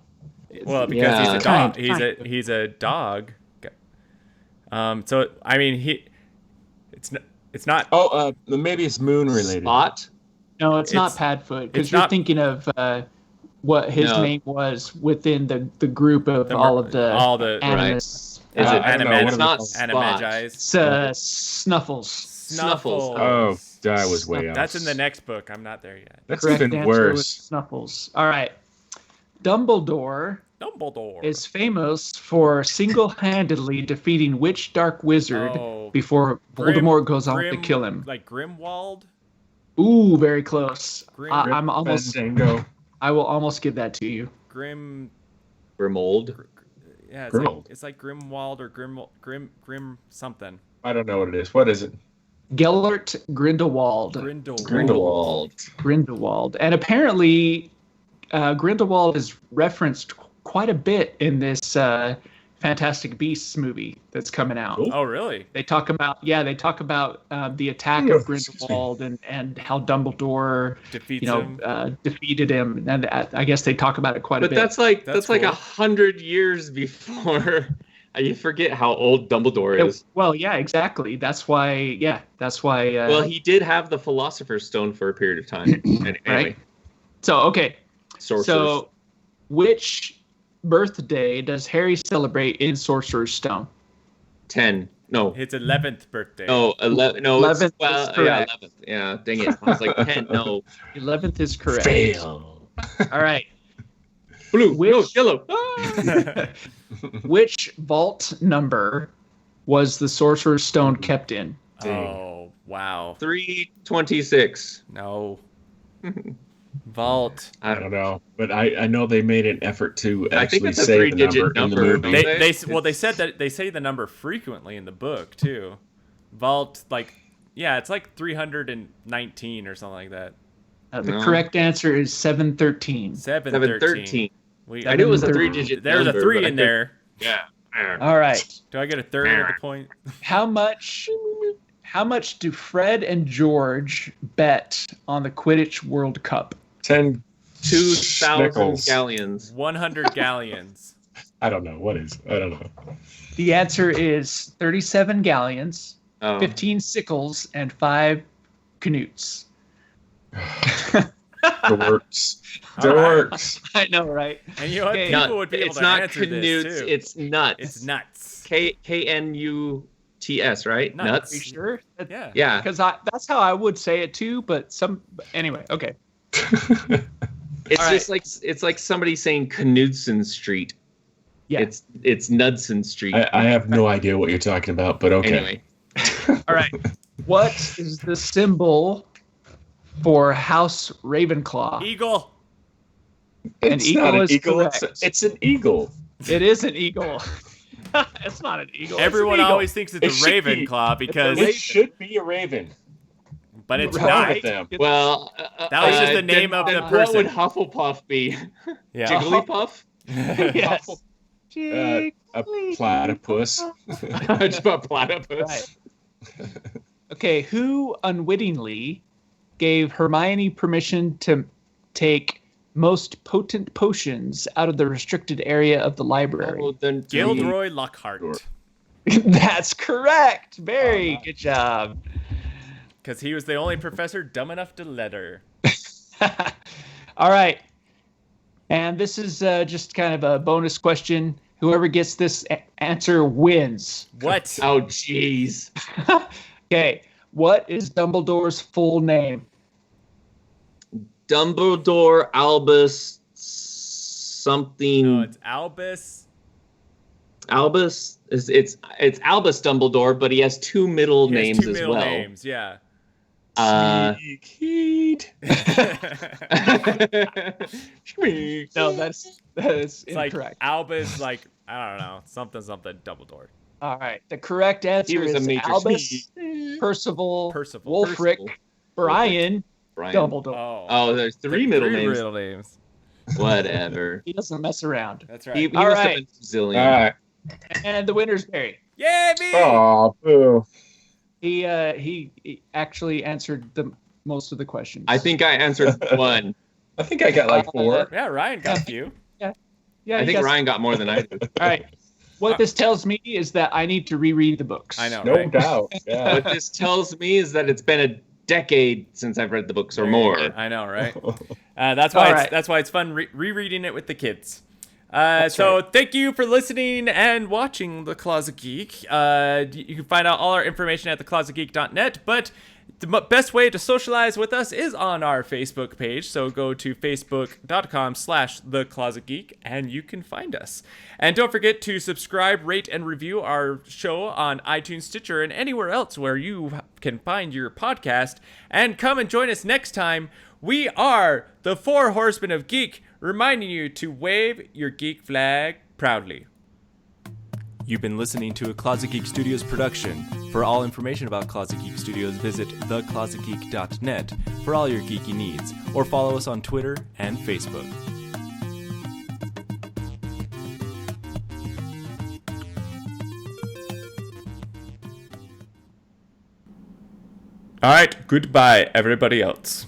Speaker 1: Well, because
Speaker 4: Yeah.
Speaker 1: he's a dog.
Speaker 5: Kind.
Speaker 1: He's a dog. So I mean it's not.
Speaker 6: Oh, maybe it's moon related.
Speaker 4: Spot?
Speaker 5: No, it's not
Speaker 1: It's-
Speaker 5: Padfoot
Speaker 1: it's
Speaker 5: because you're
Speaker 1: not-
Speaker 5: thinking of what his
Speaker 4: No.
Speaker 5: name was within the group of all the
Speaker 1: Is
Speaker 5: animus.
Speaker 1: it
Speaker 6: I don't know, what
Speaker 1: Animagi-
Speaker 6: are they called?
Speaker 1: Animagi?
Speaker 5: It's Snuffles.
Speaker 1: Snuffles.
Speaker 6: Oh, I was way off.
Speaker 1: That's in the next book. I'm not there yet.
Speaker 6: That's
Speaker 5: Correct
Speaker 6: even
Speaker 5: answer was
Speaker 6: worse.
Speaker 5: Snuffles. All right. Dumbledore
Speaker 1: Dumbledore.
Speaker 5: is famous for single-handedly defeating which dark wizard before Voldemort goes on to kill him?
Speaker 1: Like Grimwald?
Speaker 5: Ooh, very close. I'm almost.
Speaker 6: Fandango.
Speaker 5: I will almost give that to you.
Speaker 1: Grim.
Speaker 4: Grimold.
Speaker 1: Yeah,
Speaker 6: Grimwald.
Speaker 1: it's like Grimwald or Grim something.
Speaker 6: I don't know what it is. What is it?
Speaker 5: Gellert Grindelwald.
Speaker 4: Grindelwald.
Speaker 5: Grindelwald. And apparently, Grindelwald is referenced quite a bit in this Fantastic Beasts movie that's coming out.
Speaker 6: Cool.
Speaker 1: Oh, really?
Speaker 5: They talk about the attack of Grindelwald and how Dumbledore
Speaker 1: Defeats him.
Speaker 5: defeated him, and I guess they talk about it quite a
Speaker 4: But
Speaker 5: bit.
Speaker 4: that's like
Speaker 1: That's
Speaker 4: like
Speaker 1: cool.
Speaker 4: 100 years before. You forget how old Dumbledore is.
Speaker 5: Well, yeah, exactly. That's why. Yeah, that's why.
Speaker 4: Well, he did have the Philosopher's Stone for a period of time. Anyway,
Speaker 5: Right. So okay.
Speaker 4: Sorcerer's.
Speaker 5: So, which birthday does Harry celebrate in Sorcerer's Stone?
Speaker 4: 10. No.
Speaker 1: His 11th birthday.
Speaker 4: No, 11. No,
Speaker 5: 11th
Speaker 4: it's, well,
Speaker 5: is
Speaker 4: yeah,
Speaker 5: correct.
Speaker 4: 11th. Yeah, dang it. I was like 10. No.
Speaker 5: 11th is correct.
Speaker 6: Fail.
Speaker 5: All right.
Speaker 4: Blue. No,
Speaker 5: Which-
Speaker 4: yellow.
Speaker 5: Which vault number was the Sorcerer's Stone kept in?
Speaker 1: Oh, wow.
Speaker 4: 326.
Speaker 1: No. Vault.
Speaker 6: I don't know, but I know they made an effort to
Speaker 4: I think
Speaker 6: actually
Speaker 4: it's a
Speaker 6: say the
Speaker 4: three-digit
Speaker 6: number in the
Speaker 4: number,
Speaker 6: movie.
Speaker 4: don't
Speaker 1: They said that they say the number frequently in the book too. Vault, like, yeah, it's like 319 or something like that.
Speaker 5: The
Speaker 4: No.
Speaker 5: correct answer is 713.
Speaker 1: 713.
Speaker 4: 713. I knew it was a 3-digit
Speaker 1: There's a
Speaker 4: number,
Speaker 1: 3
Speaker 4: but I
Speaker 1: in
Speaker 4: couldn't-
Speaker 1: there.
Speaker 4: Yeah.
Speaker 5: All right.
Speaker 1: Do I get a third of the point?
Speaker 5: How much do Fred and George bet on the Quidditch World Cup?
Speaker 6: 10
Speaker 4: 2,000
Speaker 6: schnickels.
Speaker 4: galleons.
Speaker 1: 100 galleons.
Speaker 6: I don't know. What is? I don't know.
Speaker 5: The answer is 37 galleons,
Speaker 4: Oh.
Speaker 5: 15 sickles, and 5 canutes.
Speaker 6: The works. The
Speaker 1: All right.
Speaker 6: works.
Speaker 5: I know, right?
Speaker 1: And you know what?
Speaker 5: Okay.
Speaker 1: People would be able
Speaker 4: It's
Speaker 1: to
Speaker 4: not
Speaker 1: answer
Speaker 4: canoes.
Speaker 1: this too.
Speaker 4: It's nuts.
Speaker 1: It's nuts.
Speaker 4: KNUTS, right?
Speaker 1: Nuts.
Speaker 5: Are
Speaker 4: Nuts.
Speaker 5: you sure?
Speaker 1: Yeah.
Speaker 4: Yeah.
Speaker 5: Because that's how I would say it too. But anyway, okay.
Speaker 4: It's
Speaker 5: All
Speaker 4: just like it's like somebody saying Knudsen Street.
Speaker 5: Yeah.
Speaker 4: It's Knudsen Street.
Speaker 6: I have no idea what you're talking about, but okay.
Speaker 4: Anyway,
Speaker 5: All right. What is the symbol for House Ravenclaw?
Speaker 1: Eagle.
Speaker 5: An
Speaker 6: It's
Speaker 5: eagle
Speaker 6: not an
Speaker 5: is
Speaker 6: eagle.
Speaker 5: correct.
Speaker 6: It's an eagle.
Speaker 5: It is an eagle. It's not an eagle.
Speaker 1: Everyone
Speaker 5: it's an eagle.
Speaker 1: always thinks it's
Speaker 6: It
Speaker 1: a
Speaker 6: should be.
Speaker 1: Ravenclaw because,
Speaker 6: It should be a raven.
Speaker 1: but it's
Speaker 5: Right.
Speaker 1: not.
Speaker 6: With them.
Speaker 4: well,
Speaker 1: That was just the name of the
Speaker 4: then
Speaker 1: person.
Speaker 4: What would Hufflepuff be?
Speaker 1: Yeah.
Speaker 4: Jigglypuff?
Speaker 5: Yes.
Speaker 6: A platypus.
Speaker 4: Just about platypus.
Speaker 5: Right. Okay, who unwittingly gave Hermione permission to take most potent potions out of the restricted area of the library?
Speaker 4: Oh, then
Speaker 1: Gilderoy Lockhart.
Speaker 5: That's correct. Very good job.
Speaker 1: Because he was the only professor dumb enough to let her.
Speaker 5: All right. And this is just kind of a bonus question. Whoever gets this answer wins.
Speaker 1: What?
Speaker 4: Oh, jeez.
Speaker 5: Okay. What is Dumbledore's full name?
Speaker 4: Dumbledore Albus something.
Speaker 1: No, it's Albus.
Speaker 4: Albus is it's Albus Dumbledore, but he has two middle
Speaker 1: He has
Speaker 4: names
Speaker 1: two
Speaker 4: as
Speaker 1: middle
Speaker 4: well.
Speaker 1: names, yeah.
Speaker 6: Sneaky.
Speaker 5: No, that is
Speaker 1: It's like
Speaker 5: incorrect.
Speaker 1: Albus, like, I don't know, something Dumbledore.
Speaker 5: All right. The correct answer
Speaker 4: was a
Speaker 5: is
Speaker 4: major
Speaker 5: Albus, Percival,
Speaker 1: Percival.
Speaker 5: Wulfric, Brian,
Speaker 4: Brian.
Speaker 5: Dumbledore.
Speaker 4: Oh, there's three middle names.
Speaker 1: Middle names.
Speaker 4: Whatever.
Speaker 5: He doesn't mess around.
Speaker 1: That's
Speaker 4: He
Speaker 1: right.
Speaker 5: All
Speaker 4: must have
Speaker 5: right.
Speaker 4: been Brazilian.
Speaker 6: All right.
Speaker 5: And the winner's Barry.
Speaker 1: Yeah, me!
Speaker 6: Oh, boo.
Speaker 5: He actually answered the most of the questions.
Speaker 4: I think I answered one.
Speaker 6: I think I got like 4.
Speaker 1: Yeah, Ryan got a few.
Speaker 5: Yeah.
Speaker 4: I
Speaker 5: you
Speaker 4: think
Speaker 5: guys-
Speaker 4: Ryan got more than I did.
Speaker 5: All right. What this tells me is that I need to reread the books.
Speaker 1: I know,
Speaker 6: No
Speaker 1: right?
Speaker 6: doubt. Yeah.
Speaker 4: What this tells me is that it's been a decade since I've read the books or more.
Speaker 1: I know, right? That's why
Speaker 5: All
Speaker 1: it's
Speaker 5: right.
Speaker 1: that's why it's fun rereading it with the kids. So thank you for listening and watching The Closet Geek. You can find out all our information at theclosetgeek.net, but the best way to socialize with us is on our Facebook page. So go to facebook.com/theclosetgeek and you can find us. And don't forget to subscribe, rate, and review our show on iTunes, Stitcher, and anywhere else where you can find your podcast. And come and join us next time. We are the Four Horsemen of Geek, reminding you to wave your geek flag proudly. You've been listening to a Closet Geek Studios production. For all information about Closet Geek Studios, visit theclosetgeek.net for all your geeky needs, or follow us on Twitter and Facebook. All right, goodbye, everybody else.